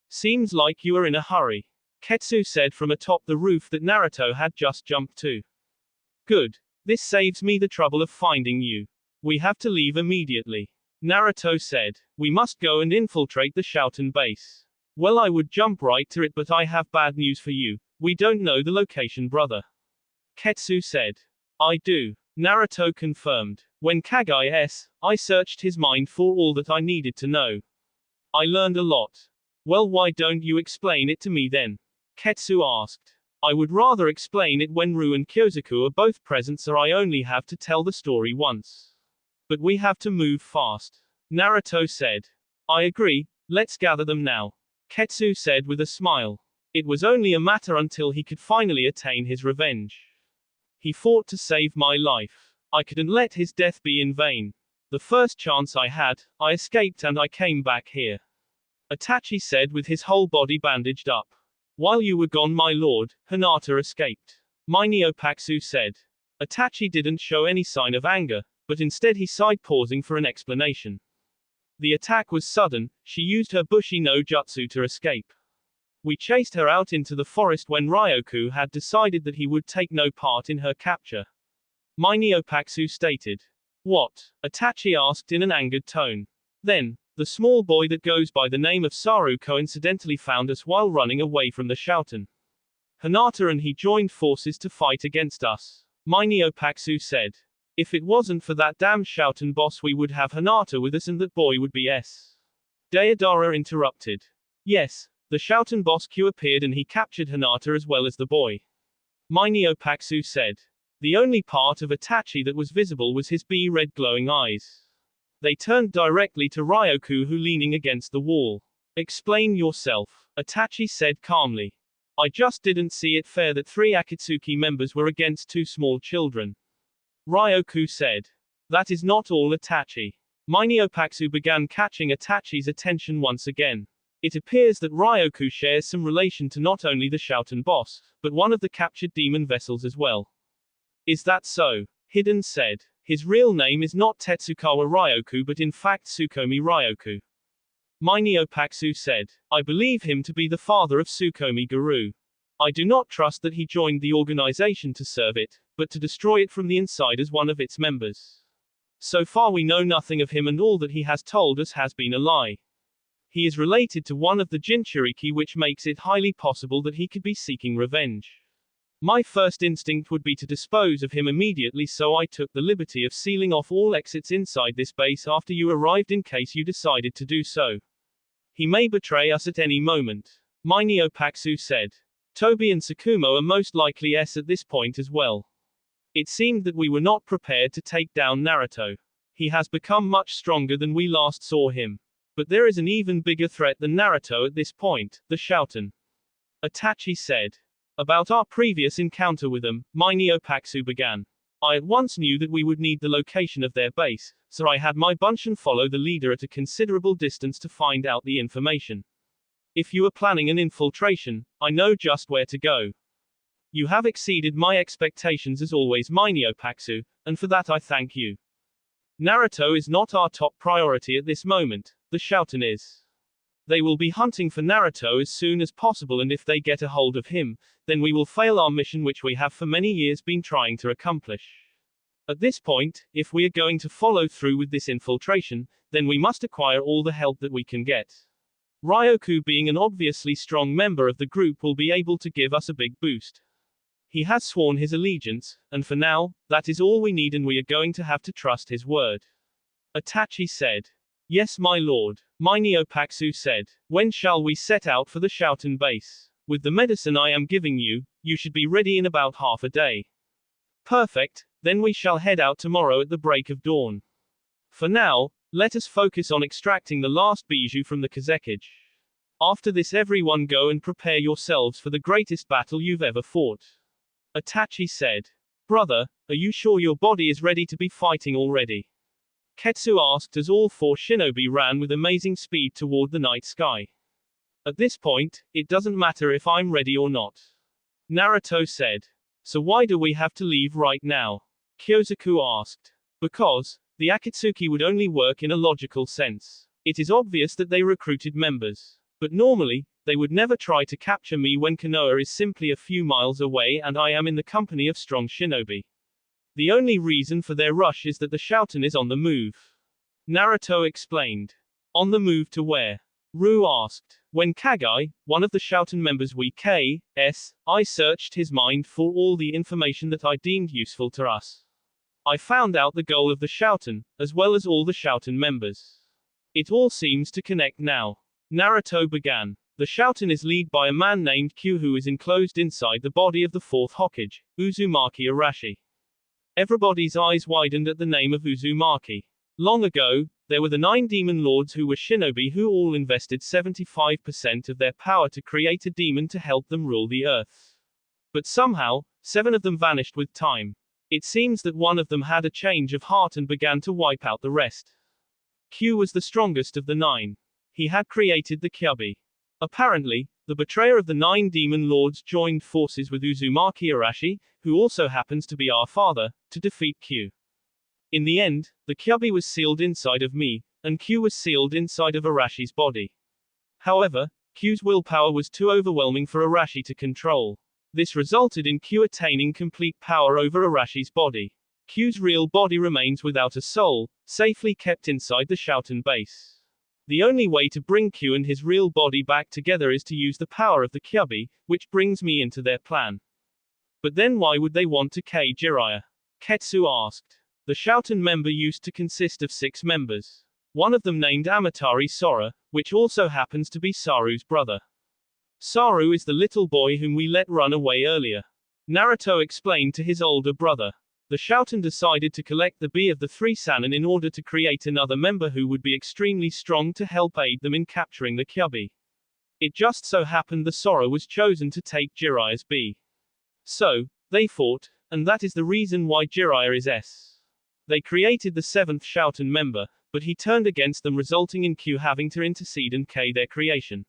Seems like you are in a hurry. Ketsu said from atop the roof that Naruto had just jumped to. Good. This saves me the trouble of finding you. We have to leave immediately. Naruto said. We must go and infiltrate the Shouten base. Well, I would jump right to it, but I have bad news for you. We don't know the location, brother. Ketsu said. I do. Naruto confirmed. When I searched his mind for all that I needed to know. I learned a lot. Well, why don't you explain it to me then? Ketsu asked. I would rather explain it when Ru and Kyosaku are both present, so I only have to tell the story once. But we have to move fast. Naruto said. I agree, let's gather them now. Ketsu said with a smile. It was only a matter until he could finally attain his revenge. He fought to save my life. I couldn't let his death be in vain. The first chance I had, I escaped and I came back here. Itachi said with his whole body bandaged up. While you were gone, my lord, Hinata escaped. Minio-Paksu said. Itachi didn't show any sign of anger, but instead he sighed, pausing for an explanation. The attack was sudden, she used her Bushi no Jutsu to escape. We chased her out into the forest when Ryoku had decided that he would take no part in her capture. Minio-Paksu stated. What? Itachi asked in an angered tone. Then, the small boy that goes by the name of Saru coincidentally found us while running away from the Shouten. Hinata and he joined forces to fight against us. Minio said. If it wasn't for that damn Shouten boss we would have Hinata with us and that boy would be S. Deidara interrupted. Yes, the Shouten boss Q appeared and he captured Hinata as well as the boy. Minio said. The only part of Itachi that was visible was his red glowing eyes. They turned directly to Ryoku who leaning against the wall. Explain yourself, Itachi said calmly. I just didn't see it fair that 3 Akatsuki members were against 2 small children. Ryoku said. That is not all Itachi. Minio began catching Itachi's attention once again. It appears that Ryoku shares some relation to not only the Shouten boss, but one of the captured demon vessels as well. Is that so? Hiden said. His real name is not Tetsukawa Ryoku but in fact Tsukomi Ryoku. Minio said. I believe him to be the father of Tsukomi Guru. I do not trust that he joined the organization to serve it, but to destroy it from the inside as one of its members. So far we know nothing of him and all that he has told us has been a lie. He is related to one of the Jinchuriki which makes it highly possible that he could be seeking revenge. My first instinct would be to dispose of him immediately, so I took the liberty of sealing off all exits inside this base after you arrived in case you decided to do so. He may betray us at any moment. Minio said. Tobi and Sakumo are most likely S at this point as well. It seemed that we were not prepared to take down Naruto. He has become much stronger than we last saw him. But there is an even bigger threat than Naruto at this point, the Shouten. Itachi said. About our previous encounter with them, Minio began. I at once knew that we would need the location of their base, so I had my bunshin follow the leader at a considerable distance to find out the information. If you are planning an infiltration, I know just where to go. You have exceeded my expectations as always, Minio and for that I thank you. Naruto is not our top priority at this moment, the Shouten is. They will be hunting for Naruto as soon as possible, and if they get a hold of him, then we will fail our mission which we have for many years been trying to accomplish. At this point, if we are going to follow through with this infiltration, then we must acquire all the help that we can get. Ryoku, being an obviously strong member of the group, will be able to give us a big boost. He has sworn his allegiance, and for now, that is all we need and we are going to have to trust his word. Itachi said. Yes my lord, Minio said. When shall we set out for the Shouten base? With the medicine I am giving you, you should be ready in about half a day. Perfect, then we shall head out tomorrow at the break of dawn. For now, let us focus on extracting the last bijou from the Kazekage. After this everyone go and prepare yourselves for the greatest battle you've ever fought. Itachi said. Brother, are you sure your body is ready to be fighting already? Ketsu asked as all 4 shinobi ran with amazing speed toward the night sky. At this point, it doesn't matter if I'm ready or not. Naruto said. So why do we have to leave right now? Kyosaku asked. Because, the Akatsuki would only work in a logical sense. It is obvious that they recruited members. But normally, they would never try to capture me when Konoha is simply a few miles away and I am in the company of strong shinobi. The only reason for their rush is that the Shouten is on the move. Naruto explained. On the move to where? Ru asked. When Kagai, one of the Shouten members I searched his mind for all the information that I deemed useful to us. I found out the goal of the Shouten, as well as all the Shouten members. It all seems to connect now. Naruto began. The Shouten is led by a man named Q who is enclosed inside the body of the 4th Hokage, Uzumaki Arashi. Everybody's eyes widened at the name of Uzumaki. Long ago, there were the 9 demon lords who were shinobi who all invested 75% of their power to create a demon to help them rule the earth. But somehow, 7 of them vanished with time. It seems that one of them had a change of heart and began to wipe out the rest. Q was the strongest of the 9. He had created the Kyubi. Apparently, the betrayer of the 9 demon lords joined forces with Uzumaki Arashi, who also happens to be our father, to defeat Q. In the end, the Kyubi was sealed inside of me, and Q was sealed inside of Arashi's body. However, Q's willpower was too overwhelming for Arashi to control. This resulted in Q attaining complete power over Arashi's body. Q's real body remains without a soul, safely kept inside the Shouten base. The only way to bring Q and his real body back together is to use the power of the Kyubi, which brings me into their plan. But then why would they want to kill Jiraiya? Ketsu asked. The Shouten member used to consist of 6 members. One of them named Amatari Sora, which also happens to be Saru's brother. Saru is the little boy whom we let run away earlier. Naruto explained to his older brother. The Shouten decided to collect the B of the 3 Sannin in order to create another member who would be extremely strong to help aid them in capturing the Kyubi. It just so happened the Sora was chosen to take Jiraiya's B. So, they fought, and that is the reason why Jiraiya is S. They created the 7th Shouten member, but he turned against them, resulting in Q having to intercede and K their creation.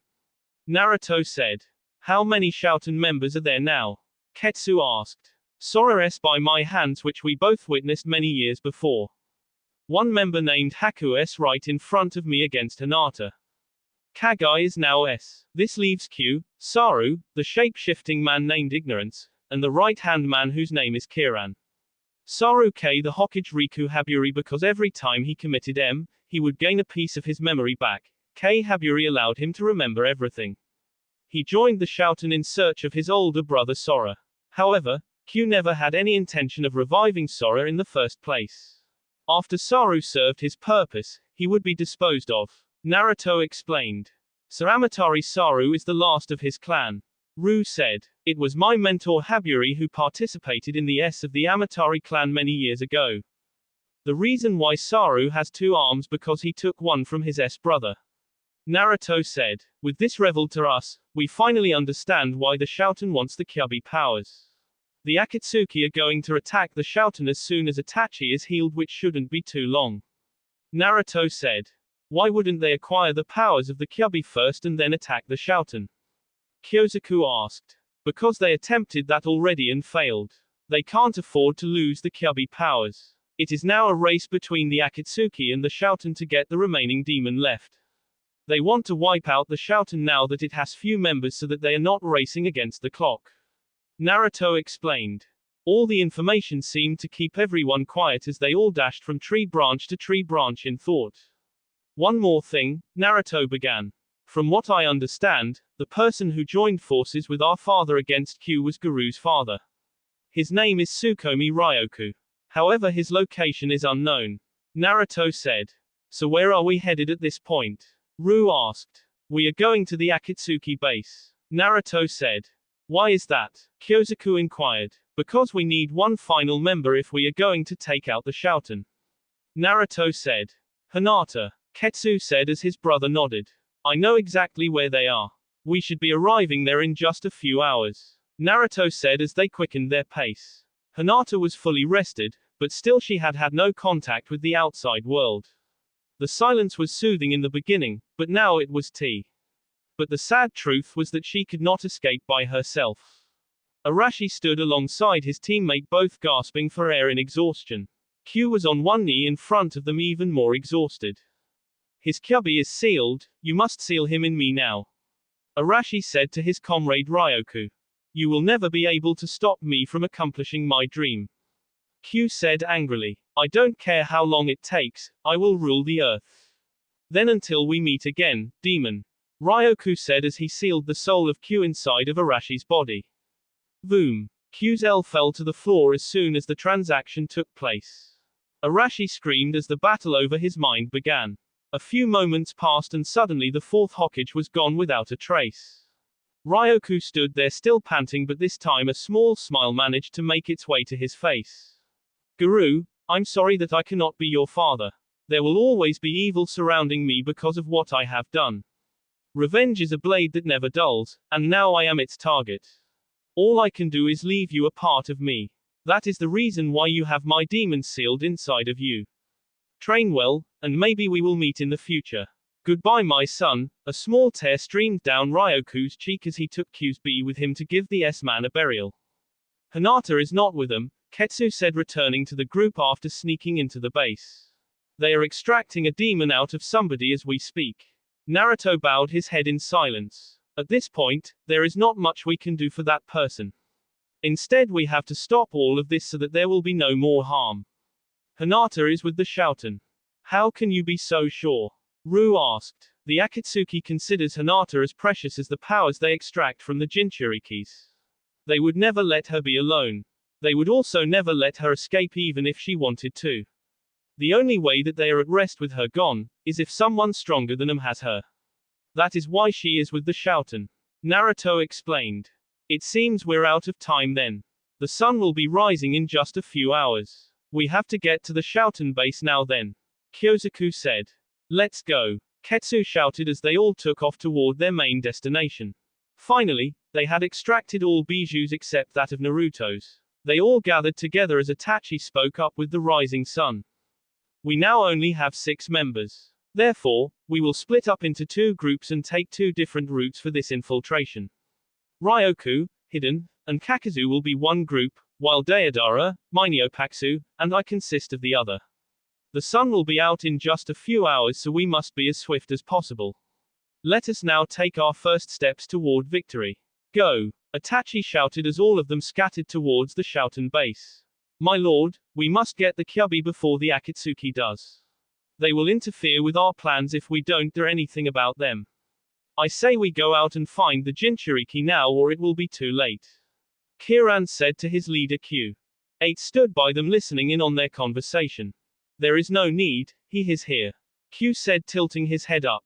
Naruto said. How many Shouten members are there now? Ketsu asked. Sora S by my hands, which we both witnessed many years before. One member named Haku S right in front of me against Hinata. Kagai is now S. This leaves Q, Saru, the shape-shifting man named Ignorance, and the right-hand man whose name is Kiran. Saru K the Hokage Riku Haburi, because every time he committed M, he would gain a piece of his memory back. K Haburi allowed him to remember everything. He joined the Shouten in search of his older brother Sora. However, Q never had any intention of reviving Sora in the first place. After Saru served his purpose, he would be disposed of. Naruto explained. Sir Amatari Saru is the last of his clan. Ru said. It was my mentor Haburi who participated in the S of the Amatari clan many years ago. The reason why Saru has 2 arms because he took one from his S brother. Naruto said. With this revealed to us, we finally understand why the Shouten wants the Kyubi powers. The Akatsuki are going to attack the Shouten as soon as Itachi is healed, which shouldn't be too long. Naruto said. Why wouldn't they acquire the powers of the Kyubi first and then attack the Shouten? Kyosaku asked. Because they attempted that already and failed. They can't afford to lose the Kyubi powers. It is now a race between the Akatsuki and the Shouten to get the remaining demon left. They want to wipe out the Shouten now that it has few members so that they are not racing against the clock. Naruto explained. All the information seemed to keep everyone quiet as they all dashed from tree branch to tree branch in thought. One more thing, Naruto began. From what I understand, the person who joined forces with our father against Q was Guru's father. His name is Tsukomi Ryoku. However, his location is unknown. Naruto said. So where are we headed at this point? Ru asked. We are going to the Akatsuki base. Naruto said. Why is that? Kyosaku inquired. Because we need one final member if we are going to take out the Shouten. Naruto said. Hinata. Ketsu said as his brother nodded. I know exactly where they are. We should be arriving there in just a few hours. Naruto said as they quickened their pace. Hinata was fully rested, but still she had had no contact with the outside world. The silence was soothing in the beginning, but now it was tea. But the sad truth was that she could not escape by herself. Arashi stood alongside his teammate, both gasping for air in exhaustion. Q was on one knee in front of them, even more exhausted. His Kyubi is sealed, you must seal him in me now. Arashi said to his comrade Ryoku. You will never be able to stop me from accomplishing my dream. Q said angrily. I don't care how long it takes, I will rule the earth. Then until we meet again, demon. Ryoku said as he sealed the soul of Q inside of Arashi's body. Boom. Q's L fell to the floor as soon as the transaction took place. Arashi screamed as the battle over his mind began. A few moments passed and suddenly the 4th Hokage was gone without a trace. Ryoku stood there still panting, but this time a small smile managed to make its way to his face. Guru, I'm sorry that I cannot be your father. There will always be evil surrounding me because of what I have done. Revenge is a blade that never dulls, and now I am its target. All I can do is leave you a part of me. That is the reason why you have my demon sealed inside of you. Train well, and maybe we will meet in the future. Goodbye, my son. A small tear streamed down Ryoku's cheek as he took Q's B with him to give the S-man a burial. Hinata is not with them, Ketsu said, returning to the group after sneaking into the base. They are extracting a demon out of somebody as we speak. Naruto bowed his head in silence. At this point, there is not much we can do for that person. Instead, we have to stop all of this so that there will be no more harm. Hinata is with the Shouten. How can you be so sure? Ru asked. The Akatsuki considers Hinata as precious as the powers they extract from the Jinchurikis. They would never let her be alone. They would also never let her escape even if she wanted to. The only way that they are at rest with her gone, is if someone stronger than them has her. That is why she is with the Shouten. Naruto explained. It seems we're out of time then. The sun will be rising in just a few hours. We have to get to the Shouten base now then. Kyosaku said. Let's go. Ketsu shouted as they all took off toward their main destination. Finally, they had extracted all bijous except that of Naruto's. They all gathered together as Itachi spoke up with the rising sun. We now only have 6 members. Therefore, we will split up into 2 groups and take 2 different routes for this infiltration. Ryoku, Hiden, and Kakazu will be one group, while Deidara, Minyopaku, and I consist of the other. The sun will be out in just a few hours, so we must be as swift as possible. Let us now take our first steps toward victory. Go! Itachi shouted as all of them scattered towards the Shouten base. My lord, we must get the Kyubi before the Akatsuki does. They will interfere with our plans if we don't do anything about them. I say we go out and find the Jinchuriki now or it will be too late. Kiran said to his leader Q. 8 stood by them listening in on their conversation. There is no need, he is here. Q said tilting his head up.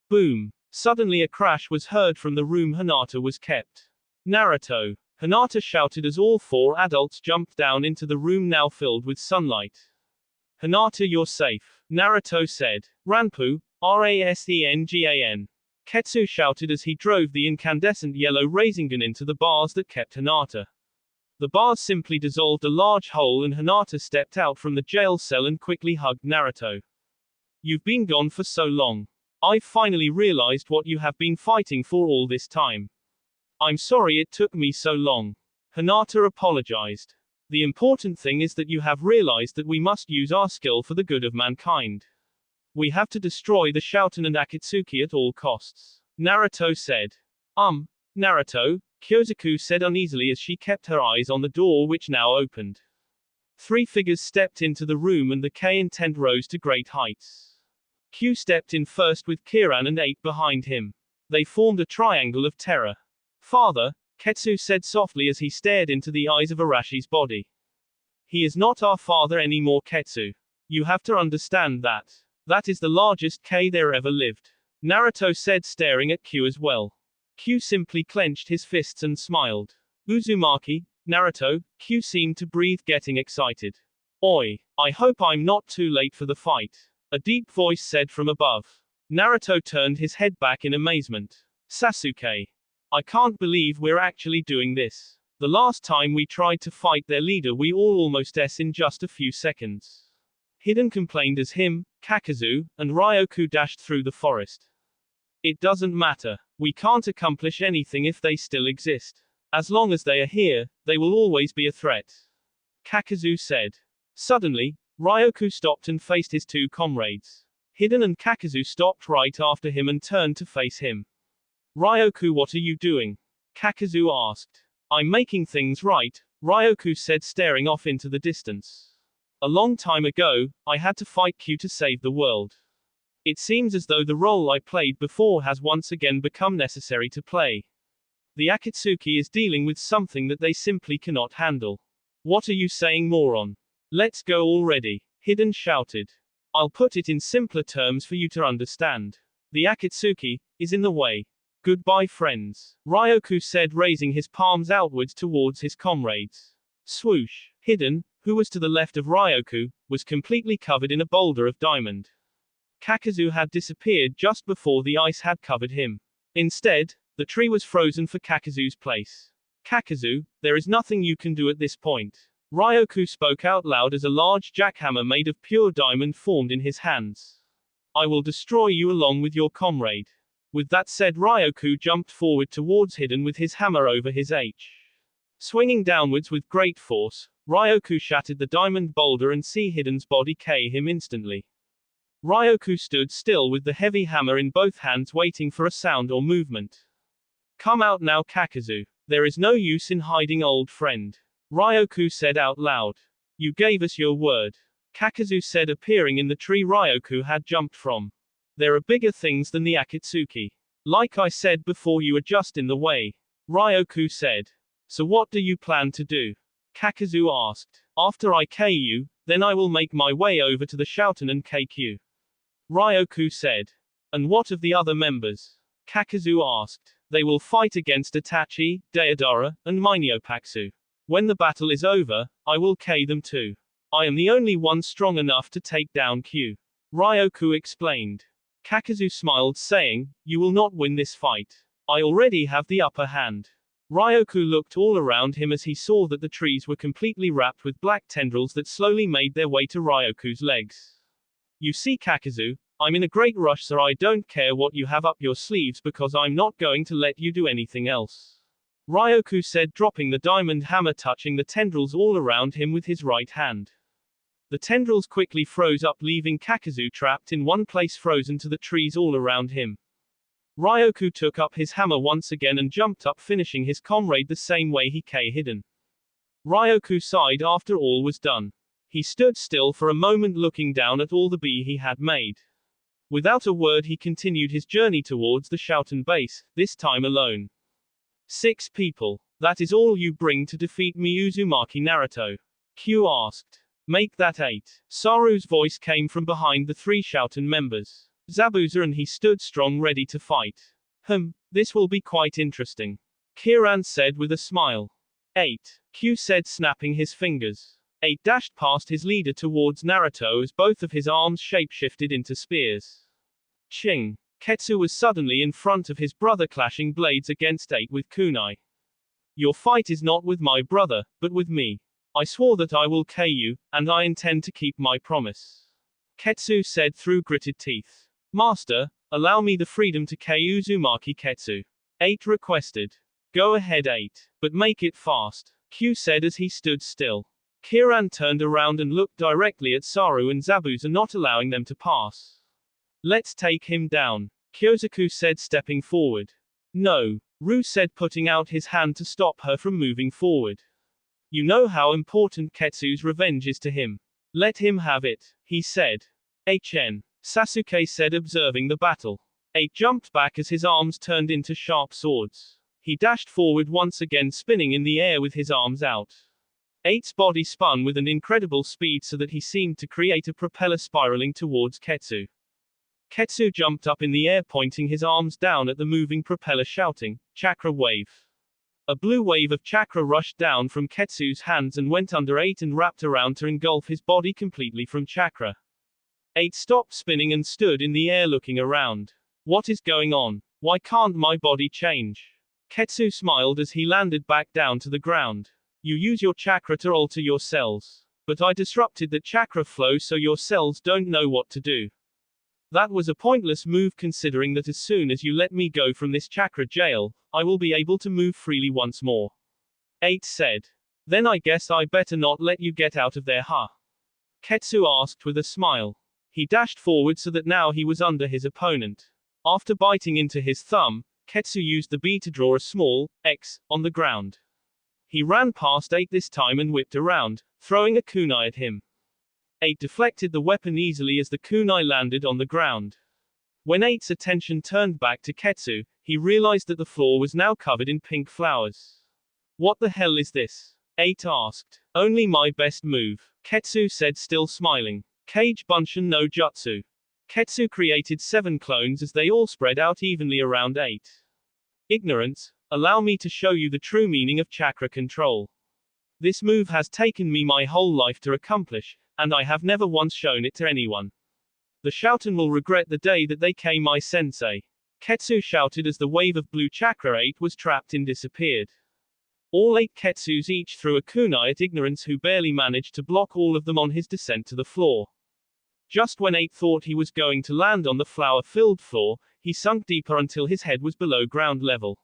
Boom. Suddenly a crash was heard from the room Hinata was kept. Naruto. Hinata shouted as all 4 adults jumped down into the room now filled with sunlight. Hinata, you're safe, Naruto said. Ranpu, Rasengan. Ketsu shouted as he drove the incandescent yellow Rasengan into the bars that kept Hinata. The bars simply dissolved a large hole and Hinata stepped out from the jail cell and quickly hugged Naruto. You've been gone for so long. I've finally realized what you have been fighting for all this time. I'm sorry it took me so long. Hinata apologized. The important thing is that you have realized that we must use our skill for the good of mankind. We have to destroy the Shouten and Akatsuki at all costs. Naruto said. Naruto, Kyosaku said uneasily as she kept her eyes on the door which now opened. 3 figures stepped into the room and the K intent rose to great heights. Q stepped in first with Kiran and 8 behind him. They formed a triangle of terror. Father, Ketsu said softly as he stared into the eyes of Arashi's body. He is not our father anymore, Ketsu. You have to understand that. That is the largest K there ever lived. Naruto said staring at Q as well. Q simply clenched his fists and smiled. Uzumaki, Naruto, Q seemed to breathe getting excited. Oi, I hope I'm not too late for the fight. A deep voice said from above. Naruto turned his head back in amazement. Sasuke. I can't believe we're actually doing this. The last time we tried to fight their leader we all almost in just a few seconds. Hiden complained as him, Kakazu, and Ryoku dashed through the forest. It doesn't matter. We can't accomplish anything if they still exist. As long as they are here, they will always be a threat. Kakazu said. Suddenly, Ryoku stopped and faced his 2 comrades. Hiden and Kakazu stopped right after him and turned to face him. Ryoku, what are you doing? Kakazu asked. I'm making things right, Ryoku said staring off into the distance. A long time ago, I had to fight Q to save the world. It seems as though the role I played before has once again become necessary to play. The Akatsuki is dealing with something that they simply cannot handle. What are you saying, moron? Let's go already, Hiden shouted. I'll put it in simpler terms for you to understand. The Akatsuki is in the way. Goodbye, friends, Ryoku said, raising his palms outwards towards his comrades. Swoosh. Hiden, who was to the left of Ryoku, was completely covered in a boulder of diamond. Kakazu had disappeared just before the ice had covered him. Instead, the tree was frozen for Kakazu's place. Kakazu, there is nothing you can do at this point. Ryoku spoke out loud as a large jackhammer made of pure diamond formed in his hands. I will destroy you along with your comrade. With that said, Ryoku jumped forward towards Hiden with his hammer over his H. Swinging downwards with great force, Ryoku shattered the diamond boulder and see Hiden's body K him instantly. Ryoku stood still with the heavy hammer in both hands waiting for a sound or movement. Come out now, Kakazu. There is no use in hiding, old friend. Ryoku said out loud. You gave us your word. Kakazu said, appearing in the tree Ryoku had jumped from. There are bigger things than the Akatsuki. Like I said before, you are just in the way. Ryoku said. So what do you plan to do? Kakazu asked. After I K you, then I will make my way over to the Shouten and cake you. Ryoku said. And what of the other members? Kakazu asked. They will fight against Itachi, Deidara, and Minyopaku. When the battle is over, I will K them too. I am the only one strong enough to take down Q. Ryoku explained. Kakazu smiled, saying, You will not win this fight. I already have the upper hand. Ryoku looked all around him as he saw that the trees were completely wrapped with black tendrils that slowly made their way to Ryoku's legs. You see, Kakazu, I'm in a great rush, so I don't care what you have up your sleeves because I'm not going to let you do anything else. Ryoku said, dropping the diamond hammer, touching the tendrils all around him with his right hand. The tendrils quickly froze up, leaving Kakazu trapped in one place, frozen to the trees all around him. Ryoku took up his hammer once again and jumped up, finishing his comrade the same way he K-hidden. Ryoku sighed after all was done. He stood still for a moment, looking down at all the B he had made. Without a word, he continued his journey towards the Shouten base, this time alone. 6 people. That is all you bring to defeat me, Uzumaki Naruto? Q asked. Make that 8. Saru's voice came from behind the 3 Shouten members. Zabuza and he stood strong, ready to fight. This will be quite interesting. Kiran said with a smile. 8. Q said, snapping his fingers. 8 dashed past his leader towards Naruto as both of his arms shape-shifted into spears. Ching. Ketsu was suddenly in front of his brother, clashing blades against 8 with kunai. Your fight is not with my brother, but with me. I swore that I will K you, and I intend to keep my promise. Ketsu said through gritted teeth. Master, allow me the freedom to K Uzumaki Ketsu. 8 requested. Go ahead 8, but make it fast, Q said as he stood still. Kiran turned around and looked directly at Saru and Zabuza, not allowing them to pass. Let's take him down, Kyosaku said, stepping forward. No, Ru said, putting out his hand to stop her from moving forward. You know how important Ketsu's revenge is to him. Let him have it, he said. HN. Sasuke said, observing the battle. 8 jumped back as his arms turned into sharp swords. He dashed forward once again, spinning in the air with his arms out. 8's body spun with an incredible speed so that he seemed to create a propeller spiraling towards Ketsu. Ketsu jumped up in the air, pointing his arms down at the moving propeller, shouting, Chakra wave. A blue wave of chakra rushed down from Ketsu's hands and went under 8 and wrapped around to engulf his body completely from chakra. 8 stopped spinning and stood in the air looking around. What is going on? Why can't my body change? Ketsu smiled as he landed back down to the ground. You use your chakra to alter your cells. But I disrupted the chakra flow so your cells don't know what to do. That was a pointless move, considering that as soon as you let me go from this chakra jail, I will be able to move freely once more. 8 said. Then I guess I better not let you get out of there, huh? Ketsu asked with a smile. He dashed forward so that now he was under his opponent. After biting into his thumb, Ketsu used the B to draw a small X on the ground. He ran past 8 this time and whipped around, throwing a kunai at him. 8 deflected the weapon easily as the kunai landed on the ground. When 8's attention turned back to Ketsu, he realized that the floor was now covered in pink flowers. What the hell is this? 8 asked. Only my best move, Ketsu said, still smiling. Kage Bunshin no Jutsu. Ketsu created 7 clones as they all spread out evenly around 8. Ignorance, allow me to show you the true meaning of chakra control. This move has taken me my whole life to accomplish, and I have never once shown it to anyone. The Shouten will regret the day that they came my sensei. Ketsu shouted as the wave of blue chakra 8 was trapped in disappeared. All 8 Ketsus each threw a kunai at Ignorance, who barely managed to block all of them on his descent to the floor. Just when 8 thought he was going to land on the flower-filled floor, he sunk deeper until his head was below ground level.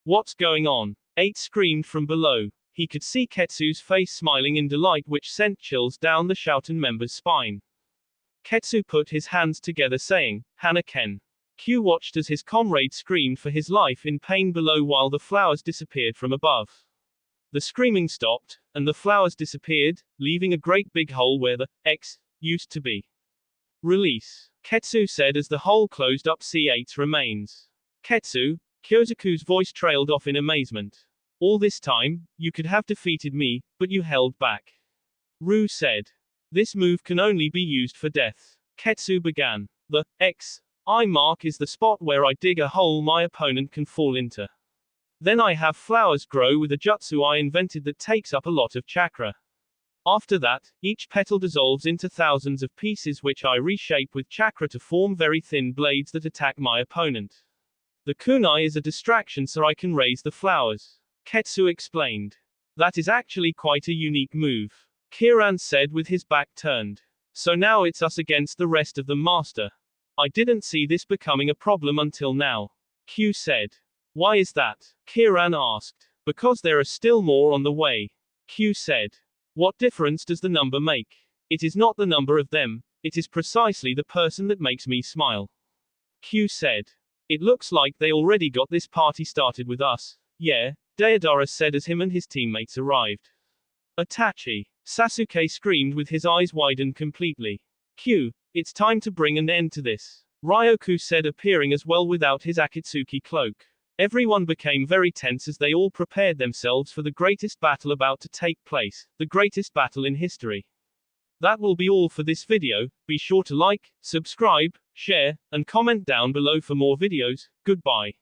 What's going on? 8 screamed from below. He could see Ketsu's face smiling in delight, which sent chills down the Shouten member's spine. Ketsu put his hands together, saying, Hanaken. Q watched as his comrade screamed for his life in pain below while the flowers disappeared from above. The screaming stopped, and the flowers disappeared, leaving a great big hole where the X used to be. Release, Ketsu said as the hole closed up. C8's remains. Ketsu, Kyosaku's voice trailed off in amazement. All this time, you could have defeated me, but you held back. Ru said. This move can only be used for death. Ketsu began. The X I mark is the spot where I dig a hole my opponent can fall into. Then I have flowers grow with a jutsu I invented that takes up a lot of chakra. After that, each petal dissolves into thousands of pieces which I reshape with chakra to form very thin blades that attack my opponent. The kunai is a distraction so I can raise the flowers. Ketsu explained. That is actually quite a unique move. Kiran said with his back turned. So now it's us against the rest of them, master. I didn't see this becoming a problem until now. Q said. Why is that? Kiran asked. Because there are still more on the way. Q said. What difference does the number make? It is not the number of them, it is precisely the person that makes me smile. Q said. It looks like they already got this party started with us. Yeah, Deidara said as him and his teammates arrived. Itachi. Sasuke screamed with his eyes widened completely. Q, it's time to bring an end to this. Ryoku said appearing as well without his Akatsuki cloak. Everyone became very tense as they all prepared themselves for the greatest battle about to take place, the greatest battle in history. That will be all for this video. Be sure to like, subscribe, share, and comment down below for more videos. Goodbye.